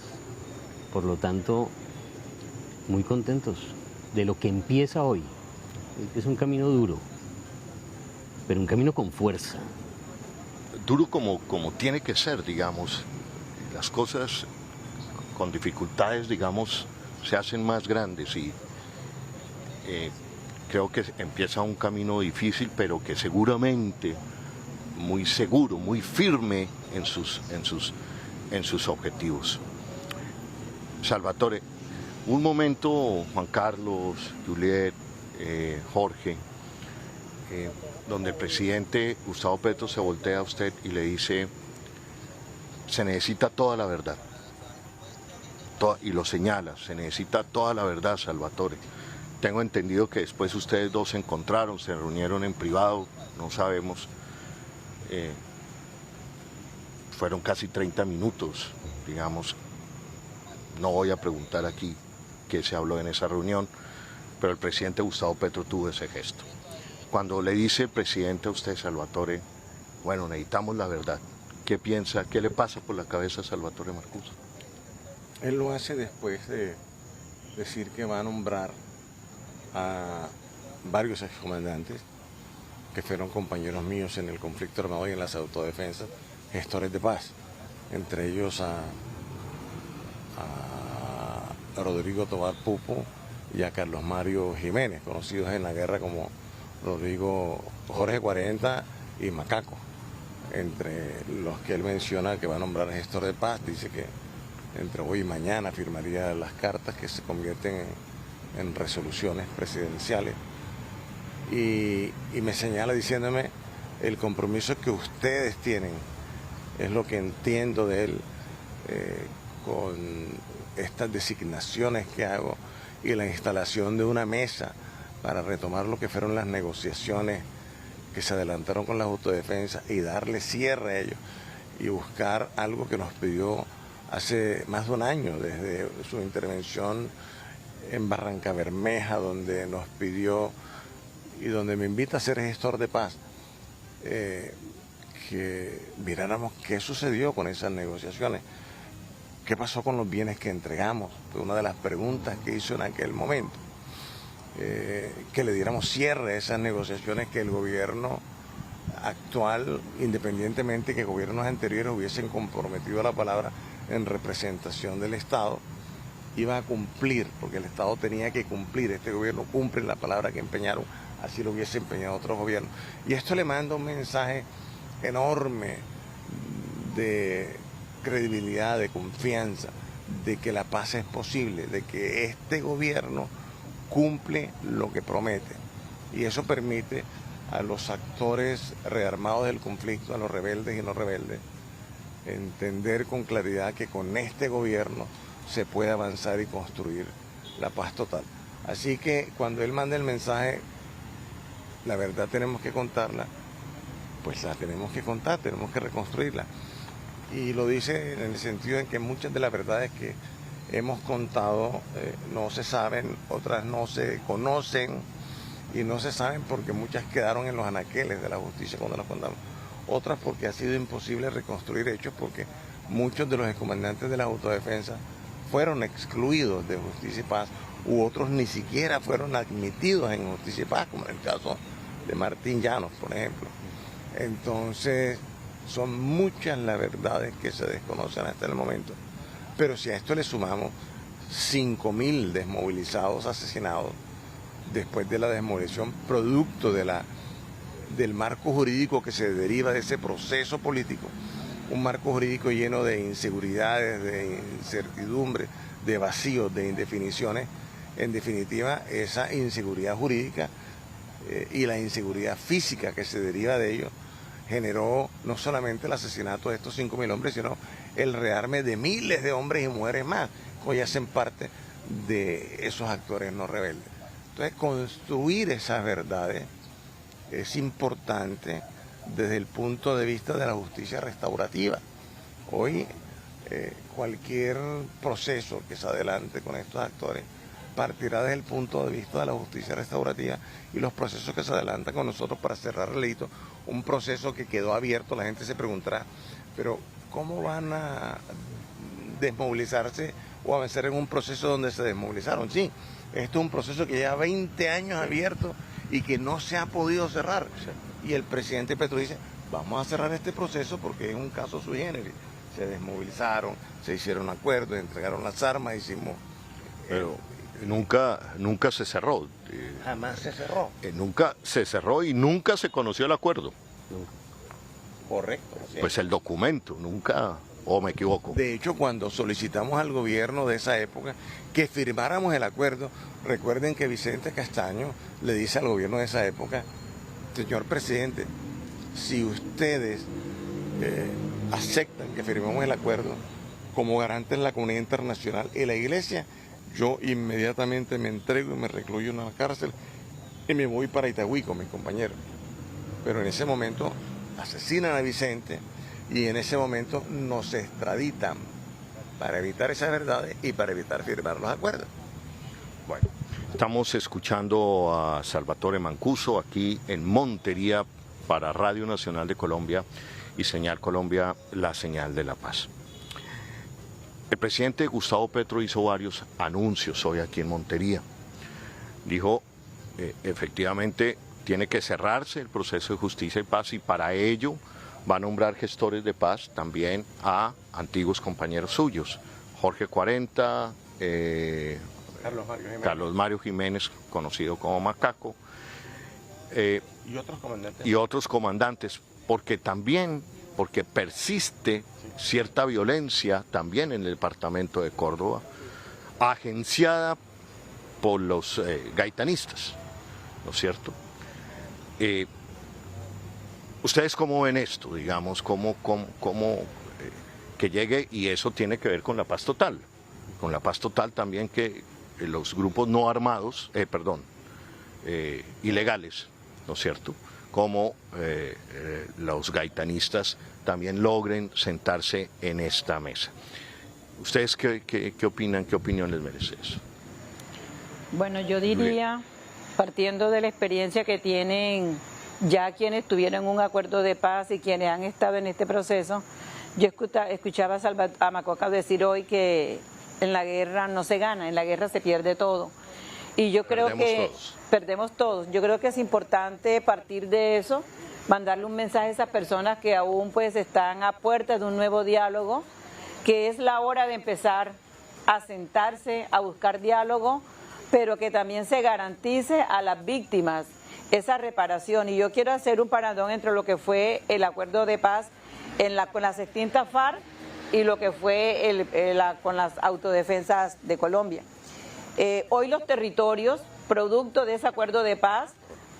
Por lo tanto, muy contentos de lo que empieza hoy. Es un camino duro, pero un camino con fuerza. Duro como tiene que ser, digamos. Las cosas con dificultades, digamos, se hacen más grandes y creo que empieza un camino difícil, pero que seguramente muy seguro, muy firme en sus objetivos. Salvatore, un momento, Juan Carlos, Juliet, Jorge, donde el presidente Gustavo Petro se voltea a usted y le dice: se necesita toda la verdad. Y lo señala, se necesita toda la verdad, Salvatore. Tengo entendido que después ustedes dos se encontraron, se reunieron en privado, no sabemos. Fueron casi 30 minutos, digamos. No voy a preguntar aquí qué se habló en esa reunión, pero el presidente Gustavo Petro tuvo ese gesto. Cuando le dice el presidente a usted, Salvatore, bueno, necesitamos la verdad, ¿qué piensa? ¿Qué le pasa por la cabeza a Salvatore Mancuso? Él lo hace después de decir que va a nombrar a varios excomandantes que fueron compañeros míos en el conflicto armado y en las autodefensas, gestores de paz, entre ellos a Rodrigo Tobar Pupo y a Carlos Mario Jiménez, conocidos en la guerra como Jorge 40 y Macaco. entre los que él menciona que va a nombrar gestor de paz. Dice que entre hoy y mañana firmaría las cartas que se convierten en resoluciones presidenciales. Y me señala diciéndome: el compromiso que ustedes tienen es lo que entiendo de él con estas designaciones que hago y la instalación de una mesa para retomar lo que fueron las negociaciones que se adelantaron con la autodefensa y darle cierre a ellos y buscar algo que nos pidió hace más de un año, desde su intervención en Barranca Bermeja, donde nos pidió y donde me invita a ser gestor de paz, que miráramos qué sucedió con esas negociaciones, qué pasó con los bienes que entregamos. Fue una de las preguntas que hizo en aquel momento, que le diéramos cierre a esas negociaciones, que el gobierno actual, independientemente que gobiernos anteriores hubiesen comprometido la palabra en representación del Estado, iba a cumplir, porque el Estado tenía que cumplir. Este gobierno cumple la palabra que empeñaron, así lo hubiese empeñado otros gobiernos. Y esto le manda un mensaje enorme de credibilidad, de confianza, de que la paz es posible, de que este gobierno cumple lo que promete. Y eso permite a los actores rearmados del conflicto, a los rebeldes y no rebeldes, entender con claridad que con este gobierno se puede avanzar y construir la paz total. Así que cuando él manda el mensaje, la verdad tenemos que contarla, pues la tenemos que contar, tenemos que reconstruirla. Y lo dice en el sentido en que muchas de las verdades que hemos contado no se saben, otras no se conocen, y no se saben porque muchas quedaron en los anaqueles de la justicia cuando las contamos. Otras porque ha sido imposible reconstruir hechos, porque muchos de los excomandantes de la autodefensa fueron excluidos de Justicia y Paz, u otros ni siquiera fueron admitidos en Justicia y Paz, como en el caso de Martín Llanos, por ejemplo. Entonces, son muchas las verdades que se desconocen hasta el momento. Pero si a esto le sumamos 5.000 desmovilizados asesinados después de la desmovilización, producto del marco jurídico que se deriva de ese proceso político, un marco jurídico lleno de inseguridades, de incertidumbres, de vacíos, de indefiniciones. En definitiva, esa inseguridad jurídica y la inseguridad física que se deriva de ello generó no solamente el asesinato de estos 5.000 hombres, sino el rearme de miles de hombres y mujeres más, que hoy hacen parte de esos actores no rebeldes. Entonces, construir esas verdades es importante desde el punto de vista de la justicia restaurativa. Hoy, cualquier proceso que se adelante con estos actores partirá desde el punto de vista de la justicia restaurativa, y los procesos que se adelantan con nosotros para cerrar el delito, un proceso que quedó abierto. La gente se preguntará, pero ¿cómo van a desmovilizarse o avanzar en un proceso donde se desmovilizaron? Sí, esto es un proceso que lleva 20 años abierto y que no se ha podido cerrar. Y el presidente Petro dice, vamos a cerrar este proceso porque es un caso sui generis. Se desmovilizaron, se hicieron acuerdos, entregaron las armas, hicimos... Pero nunca se cerró. Jamás se cerró. Nunca se cerró y nunca se conoció el acuerdo. Correcto. ¿Sí? Pues el documento, nunca... ¿O me equivoco? De hecho, cuando solicitamos al gobierno de esa época que firmáramos el acuerdo, recuerden que Vicente Castaño le dice al gobierno de esa época, señor presidente, si ustedes aceptan que firmemos el acuerdo como garante en la comunidad internacional y la iglesia, yo inmediatamente me entrego y me recluyo en una cárcel y me voy para Itagüí con mis compañeros. Pero en ese momento asesinan a Vicente y en ese momento nos extraditan para evitar esas verdades y para evitar firmar los acuerdos. Bueno, estamos escuchando a Salvatore Mancuso aquí en Montería para Radio Nacional de Colombia y Señal Colombia, la señal de la paz. El presidente Gustavo Petro hizo varios anuncios hoy aquí en Montería. Dijo, efectivamente, tiene que cerrarse el proceso de justicia y paz, y para ello va a nombrar gestores de paz también a antiguos compañeros suyos, Jorge 40, Carlos Mario Jiménez, conocido como Macaco, y otros comandantes. Y otros comandantes, porque también porque persiste cierta violencia también en el departamento de Córdoba, agenciada por los gaitanistas, ¿no es cierto? ¿Ustedes cómo ven esto, digamos, cómo que llegue, y eso tiene que ver con la paz total también, que los grupos no armados, ilegales, ¿no es cierto?, como los gaitanistas también logren sentarse en esta mesa? ¿Ustedes qué opinan? ¿Qué opinión les merece eso? Bueno, yo diría, partiendo de la experiencia que tienen ya quienes tuvieron un acuerdo de paz y quienes han estado en este proceso, yo escuchaba a Macoca decir hoy que en la guerra no se gana, en la guerra se pierde todo. Y yo creo que perdemos todos. Yo creo que es importante partir de eso, mandarle un mensaje a esas personas que aún pues están a puertas de un nuevo diálogo, que es la hora de empezar a sentarse, a buscar diálogo, pero que también se garantice a las víctimas esa reparación. Y yo quiero hacer un paradón entre lo que fue el acuerdo de paz con las extintas FARC y lo que fue con las autodefensas de Colombia. Hoy los territorios, producto de ese acuerdo de paz,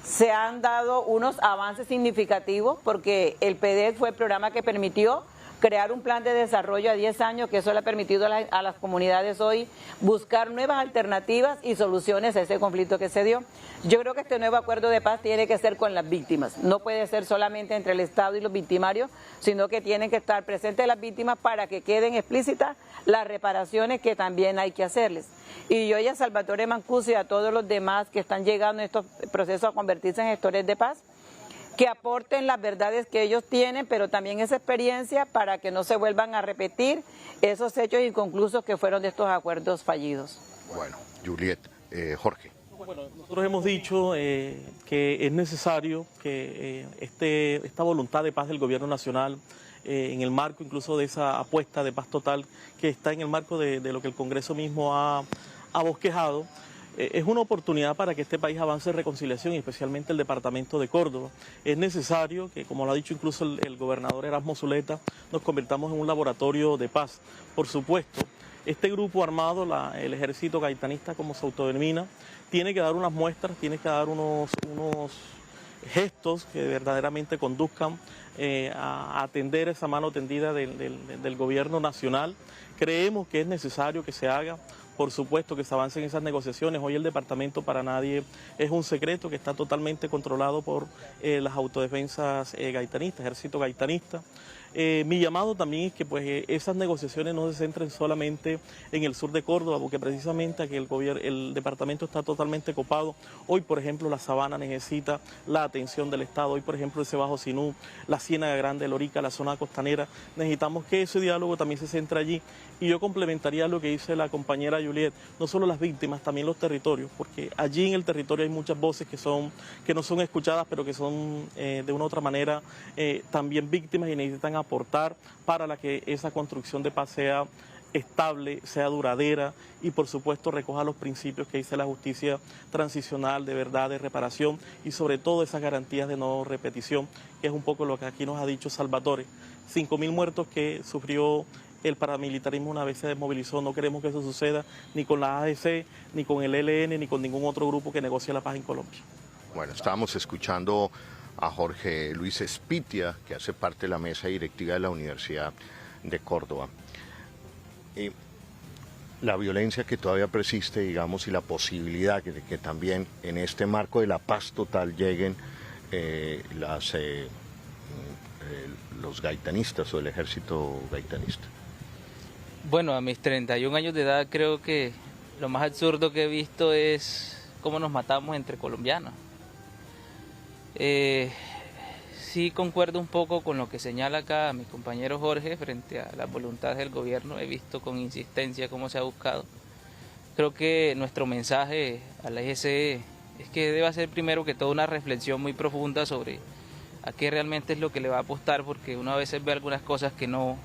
se han dado unos avances significativos, porque el PDEC fue el programa que permitió crear un plan de desarrollo a 10 años, que eso le ha permitido a las comunidades hoy buscar nuevas alternativas y soluciones a ese conflicto que se dio. Yo creo que este nuevo acuerdo de paz tiene que ser con las víctimas, no puede ser solamente entre el Estado y los victimarios, sino que tienen que estar presentes las víctimas para que queden explícitas las reparaciones que también hay que hacerles. Y yo y a Salvatore Mancuso y a todos los demás que están llegando en estos procesos a convertirse en gestores de paz, que aporten las verdades que ellos tienen, pero también esa experiencia para que no se vuelvan a repetir esos hechos inconclusos que fueron de estos acuerdos fallidos. Bueno, Juliet, Jorge. Bueno, nosotros hemos dicho que es necesario que esta voluntad de paz del gobierno nacional, en el marco incluso de esa apuesta de paz total que está en el marco de lo que el Congreso mismo ha bosquejado, es una oportunidad para que este país avance en reconciliación, y especialmente el departamento de Córdoba. Es necesario que, como lo ha dicho incluso el gobernador Erasmo Zuleta, nos convirtamos en un laboratorio de paz. Por supuesto, este grupo armado, el ejército gaitanista, como se autodenomina, tiene que dar unas muestras, tiene que dar unos gestos que verdaderamente conduzcan a atender esa mano tendida del gobierno nacional. Creemos que es necesario que se haga. Por supuesto que se avancen esas negociaciones. Hoy el departamento para nadie es un secreto, que está totalmente controlado por las autodefensas gaitanistas, ejército gaitanista. Mi llamado también es que pues esas negociaciones no se centren solamente en el sur de Córdoba, porque precisamente aquí el departamento está totalmente copado. Hoy, por ejemplo, la Sabana necesita la atención del Estado. Hoy, por ejemplo, ese Bajo Sinú, la Ciénaga Grande, Lorica, la zona costanera, necesitamos que ese diálogo también se centre allí. Y yo complementaría lo que dice la compañera Juliet, no solo las víctimas, también los territorios, porque allí en el territorio hay muchas voces que no son escuchadas, pero que son de una u otra manera también víctimas y necesitan aportar para que esa construcción de paz sea estable, sea duradera y por supuesto recoja los principios que dice la justicia transicional, de verdad, de reparación y sobre todo esas garantías de no repetición, que es un poco lo que aquí nos ha dicho Salvatore. 5.000 muertos que sufrió el paramilitarismo una vez se desmovilizó. No queremos que eso suceda ni con la AGC, ni con el ELN, ni con ningún otro grupo que negocie la paz en Colombia. Bueno, estábamos escuchando a Jorge Luis Espitia, que hace parte de la mesa directiva de la Universidad de Córdoba. La violencia que todavía persiste, digamos, y la posibilidad de que también en este marco de la paz total lleguen los gaitanistas o el ejército gaitanista. Bueno, a mis 31 años de edad creo que lo más absurdo que he visto es cómo nos matamos entre colombianos. Sí concuerdo un poco con lo que señala acá mi compañero Jorge frente a las voluntades del gobierno. He visto con insistencia cómo se ha buscado. Creo que nuestro mensaje a la EGC es que debe hacer primero que todo una reflexión muy profunda sobre a qué realmente es lo que le va a apostar, porque uno a veces ve algunas cosas que no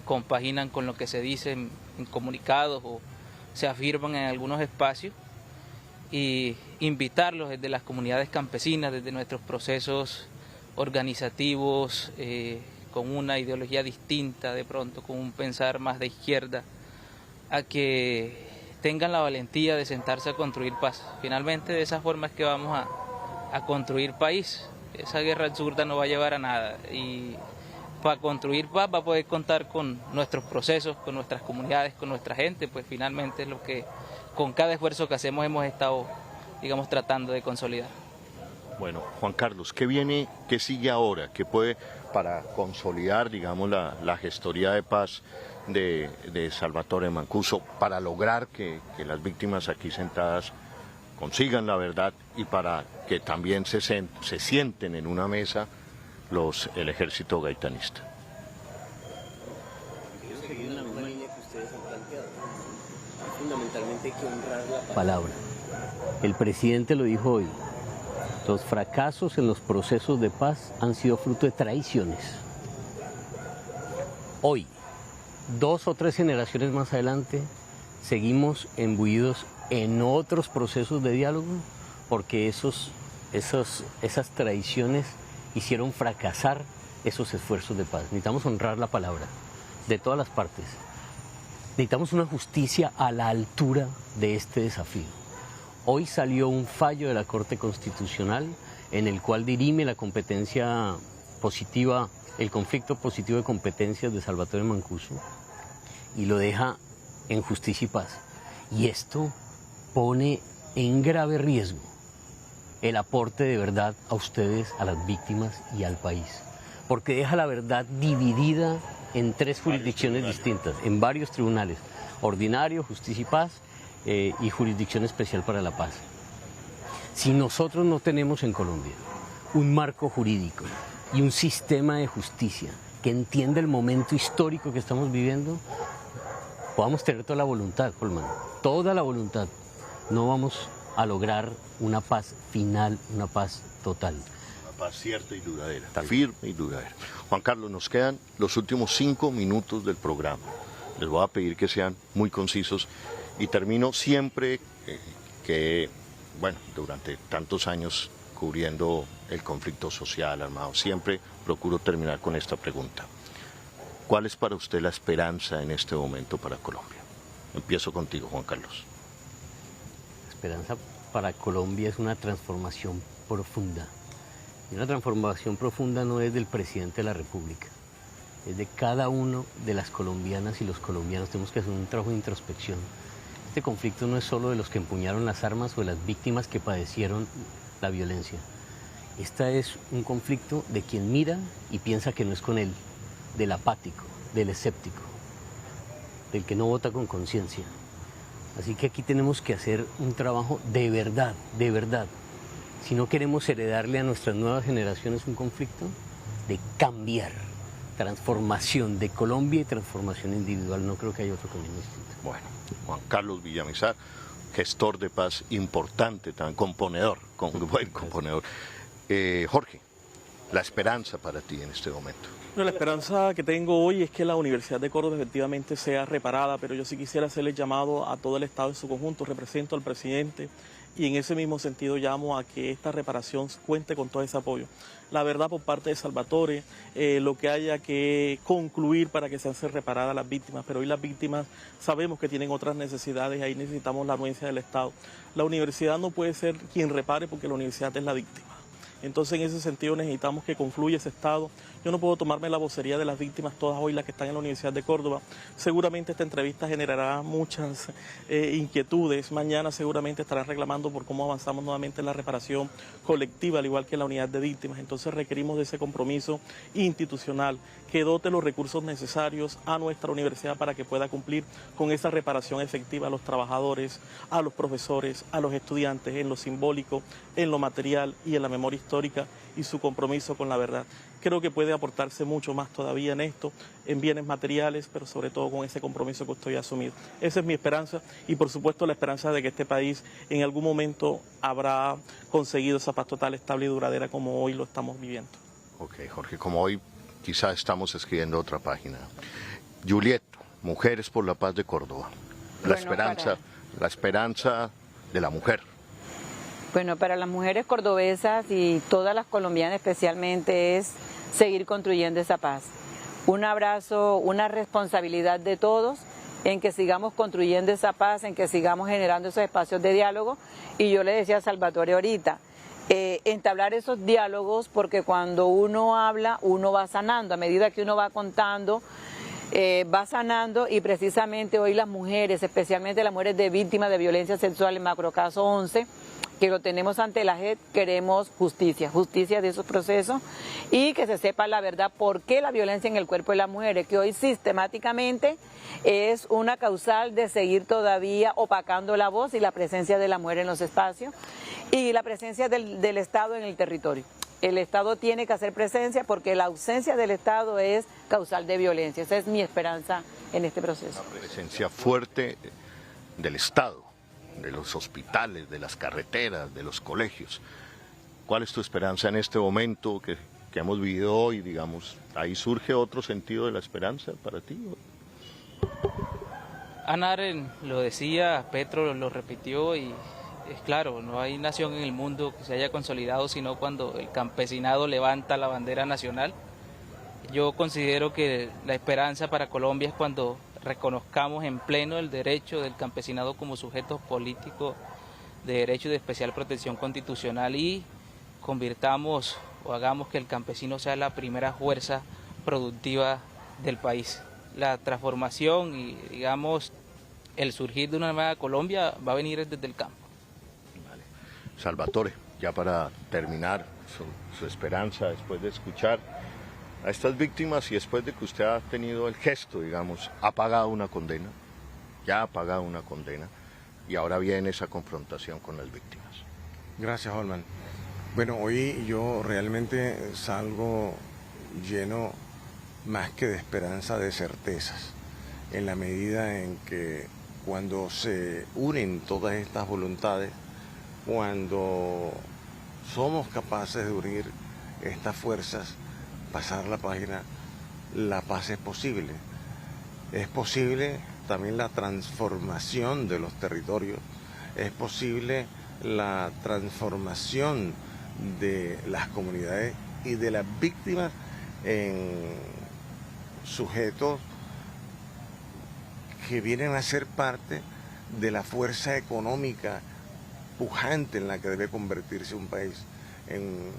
compaginan con lo que se dice en comunicados o se afirman en algunos espacios, y invitarlos desde las comunidades campesinas, desde nuestros procesos organizativos, con una ideología distinta de pronto, con un pensar más de izquierda, a que tengan la valentía de sentarse a construir paz. Finalmente de esa forma es que vamos a construir país. Esa guerra absurda no va a llevar a nada y para construir paz va a poder contar con nuestros procesos, con nuestras comunidades, con nuestra gente, pues finalmente es lo que con cada esfuerzo que hacemos hemos estado, digamos, tratando de consolidar. Bueno, Juan Carlos, ¿qué viene, qué sigue ahora? ¿Qué puede para consolidar, digamos, la gestoría de paz de Salvatore Mancuso, para lograr que las víctimas aquí sentadas consigan la verdad y para que también se sienten en una mesa el ejército gaitanista? Fundamentalmente hay que honrar la palabra. El presidente lo dijo hoy. Los fracasos en los procesos de paz han sido fruto de traiciones. Hoy, 2 o 3 generaciones más adelante, seguimos embuidos en otros procesos de diálogo porque esas traiciones hicieron fracasar esos esfuerzos de paz. Necesitamos honrar la palabra de todas las partes. Necesitamos una justicia a la altura de este desafío. Hoy salió un fallo de la Corte Constitucional en el cual dirime la competencia positiva, el conflicto positivo de competencias de Salvatore Mancuso y lo deja en justicia y paz. Y esto pone en grave riesgo el aporte de verdad a ustedes, a las víctimas y al país. Porque deja la verdad dividida en 3 jurisdicciones distintas, en varios tribunales: ordinario, justicia y paz y jurisdicción especial para la paz. Si nosotros no tenemos en Colombia un marco jurídico y un sistema de justicia que entienda el momento histórico que estamos viviendo, podamos tener toda la voluntad, Colman, toda la voluntad, no vamos a lograr una paz final, una paz total. Una paz cierta y duradera, firme y duradera. Juan Carlos, nos quedan los últimos 5 minutos del programa. Les voy a pedir que sean muy concisos y termino siempre durante tantos años cubriendo el conflicto social armado, siempre procuro terminar con esta pregunta. ¿Cuál es para usted la esperanza en este momento para Colombia? Empiezo contigo, Juan Carlos. La esperanza para Colombia es una transformación profunda. Y una transformación profunda no es del presidente de la República, es de cada uno de las colombianas y los colombianos. Tenemos que hacer un trabajo de introspección. Este conflicto no es solo de los que empuñaron las armas o de las víctimas que padecieron la violencia. Este es un conflicto de quien mira y piensa que no es con él, del apático, del escéptico, del que no vota con conciencia. Así que aquí tenemos que hacer un trabajo de verdad, de verdad. Si no queremos heredarle a nuestras nuevas generaciones un conflicto, de cambiar, transformación de Colombia y transformación individual. No creo que haya otro camino distinto. Bueno, Juan Carlos Villamizar, gestor de paz importante, tan componedor, buen componedor. Jorge, la esperanza para ti en este momento. Bueno, la esperanza que tengo hoy es que la Universidad de Córdoba efectivamente sea reparada, pero yo sí quisiera hacerle llamado a todo el Estado en su conjunto. Represento al presidente y en ese mismo sentido llamo a que esta reparación cuente con todo ese apoyo. La verdad, por parte de Salvatore, lo que haya que concluir para que sean reparadas las víctimas, pero hoy las víctimas sabemos que tienen otras necesidades y ahí necesitamos la anuencia del Estado. La universidad no puede ser quien repare porque la universidad es la víctima. Entonces, en ese sentido, necesitamos que confluya ese Estado. Yo no puedo tomarme la vocería de las víctimas, todas hoy las que están en la Universidad de Córdoba. Seguramente esta entrevista generará muchas inquietudes. Mañana seguramente estarán reclamando por cómo avanzamos nuevamente en la reparación colectiva, al igual que en la unidad de víctimas. Entonces, requerimos de ese compromiso institucional que dote los recursos necesarios a nuestra universidad para que pueda cumplir con esa reparación efectiva a los trabajadores, a los profesores, a los estudiantes, en lo simbólico, en lo material y en la memoria histórica y su compromiso con la verdad. Creo que puede aportarse mucho más todavía en esto, en bienes materiales, pero sobre todo con ese compromiso que estoy asumido. Esa es mi esperanza y por supuesto la esperanza de que este país en algún momento habrá conseguido esa paz total, estable y duradera como hoy lo estamos viviendo. Ok, Jorge, como hoy quizás estamos escribiendo otra página. Juliet, Mujeres por la Paz de Córdoba. La esperanza de la mujer. Bueno, para las mujeres cordobesas y todas las colombianas especialmente es seguir construyendo esa paz. un abrazo, una responsabilidad de todos en que sigamos construyendo esa paz, en que sigamos generando esos espacios de diálogo. Y yo le decía a Salvatore ahorita, entablar esos diálogos, porque cuando uno habla, uno va sanando, a medida que uno va contando, va sanando, y precisamente hoy las mujeres, especialmente las mujeres de víctimas de violencia sexual, en macrocaso 11, que lo tenemos ante la JEP, queremos justicia, justicia de esos procesos, y que se sepa la verdad por qué la violencia en el cuerpo de las mujeres, que hoy sistemáticamente es una causal de seguir todavía opacando la voz y la presencia de la mujer en los espacios y la presencia del Estado en el territorio. El Estado tiene que hacer presencia porque la ausencia del Estado es causal de violencia. Esa es mi esperanza en este proceso. Una presencia fuerte del Estado, de los hospitales, de las carreteras, de los colegios. ¿Cuál es tu esperanza en este momento que hemos vivido hoy, digamos? ¿Ahí surge otro sentido de la esperanza para ti? Hannah Arendt lo decía, Petro lo repitió, y es claro, no hay nación en el mundo que se haya consolidado sino cuando el campesinado levanta la bandera nacional. Yo considero que la esperanza para Colombia es cuando reconozcamos en pleno el derecho del campesinado como sujeto político de derecho de especial protección constitucional y convirtamos o hagamos que el campesino sea la primera fuerza productiva del país. La transformación y, digamos, el surgir de una nueva Colombia va a venir desde el campo. Vale. Salvatore, ya para terminar, su esperanza después de escuchar a estas víctimas y después de que usted ha tenido el gesto, digamos, ha pagado una condena, ya ha pagado una condena, y ahora viene esa confrontación con las víctimas. Gracias, Holman. Bueno, hoy yo realmente salgo lleno más que de esperanza, de certezas, en la medida en que cuando se unen todas estas voluntades, cuando somos capaces de unir estas fuerzas, pasar la página, la paz es posible. Es posible también la transformación de los territorios, es posible la transformación de las comunidades y de las víctimas en sujetos que vienen a ser parte de la fuerza económica pujante en la que debe convertirse un país, en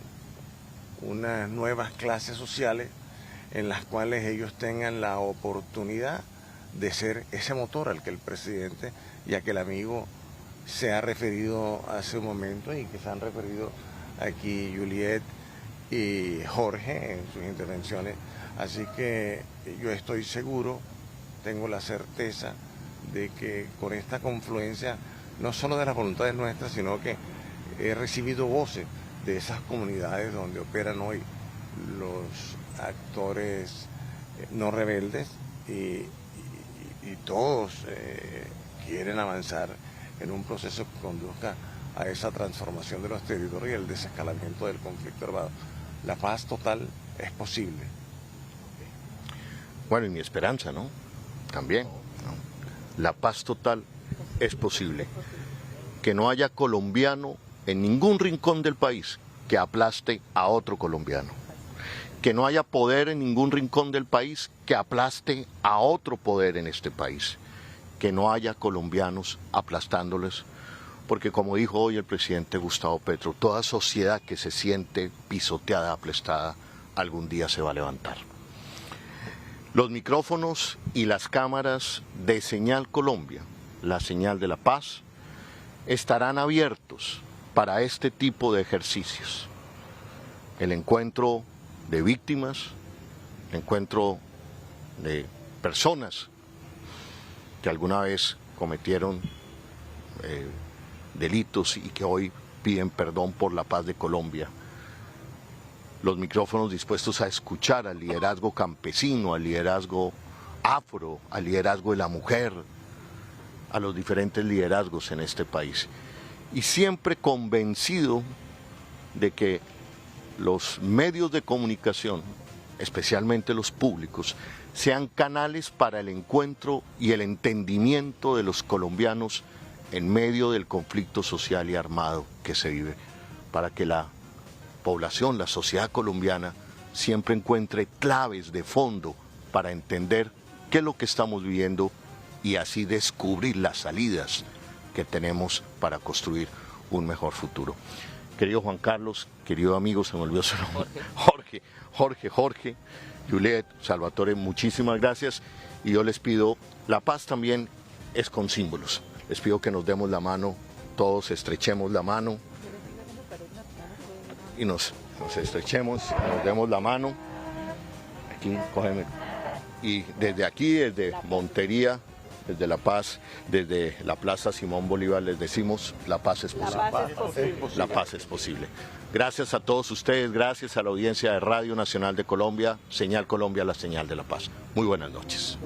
unas nuevas clases sociales en las cuales ellos tengan la oportunidad de ser ese motor al que el presidente y aquel amigo se ha referido hace un momento y que se han referido aquí Juliet y Jorge en sus intervenciones. Así que yo estoy seguro, tengo la certeza de que con esta confluencia, no solo de las voluntades nuestras, sino que he recibido voces de esas comunidades donde operan hoy los actores no rebeldes y todos quieren avanzar en un proceso que conduzca a esa transformación de los territorios y el desescalamiento del conflicto armado. La paz total es posible. Bueno, y mi esperanza, ¿no? También, ¿no? La paz total es posible. Que no haya colombiano en ningún rincón del país que aplaste a otro colombiano. Que no haya poder en ningún rincón del país que aplaste a otro poder en este país. Que no haya colombianos aplastándoles, porque como dijo hoy el presidente Gustavo Petro, toda sociedad que se siente pisoteada, aplastada, algún día se va a levantar. Los micrófonos y las cámaras de Señal Colombia, la señal de la paz, estarán abiertos para este tipo de ejercicios. El encuentro de víctimas, el encuentro de personas que alguna vez cometieron delitos y que hoy piden perdón por la paz de Colombia. Los micrófonos dispuestos a escuchar al liderazgo campesino, al liderazgo afro, al liderazgo de la mujer, a los diferentes liderazgos en este país. Y siempre convencido de que los medios de comunicación, especialmente los públicos, sean canales para el encuentro y el entendimiento de los colombianos en medio del conflicto social y armado que se vive, para que la población, la sociedad colombiana, siempre encuentre claves de fondo para entender qué es lo que estamos viviendo y así descubrir las salidas que tenemos para construir un mejor futuro. Querido Juan Carlos, querido amigo, se me olvidó su nombre, Jorge, Juliet, Salvatore, muchísimas gracias. Y yo les pido, la paz también es con símbolos. Les pido que nos demos la mano, todos estrechemos la mano y nos estrechemos, nos demos la mano. Aquí, cógeme. Y desde aquí, desde Montería, desde La Paz, desde la Plaza Simón Bolívar, les decimos, la paz es posible. La paz es posible. Gracias a todos ustedes, gracias a la audiencia de Radio Nacional de Colombia, Señal Colombia, la señal de la paz. Muy buenas noches.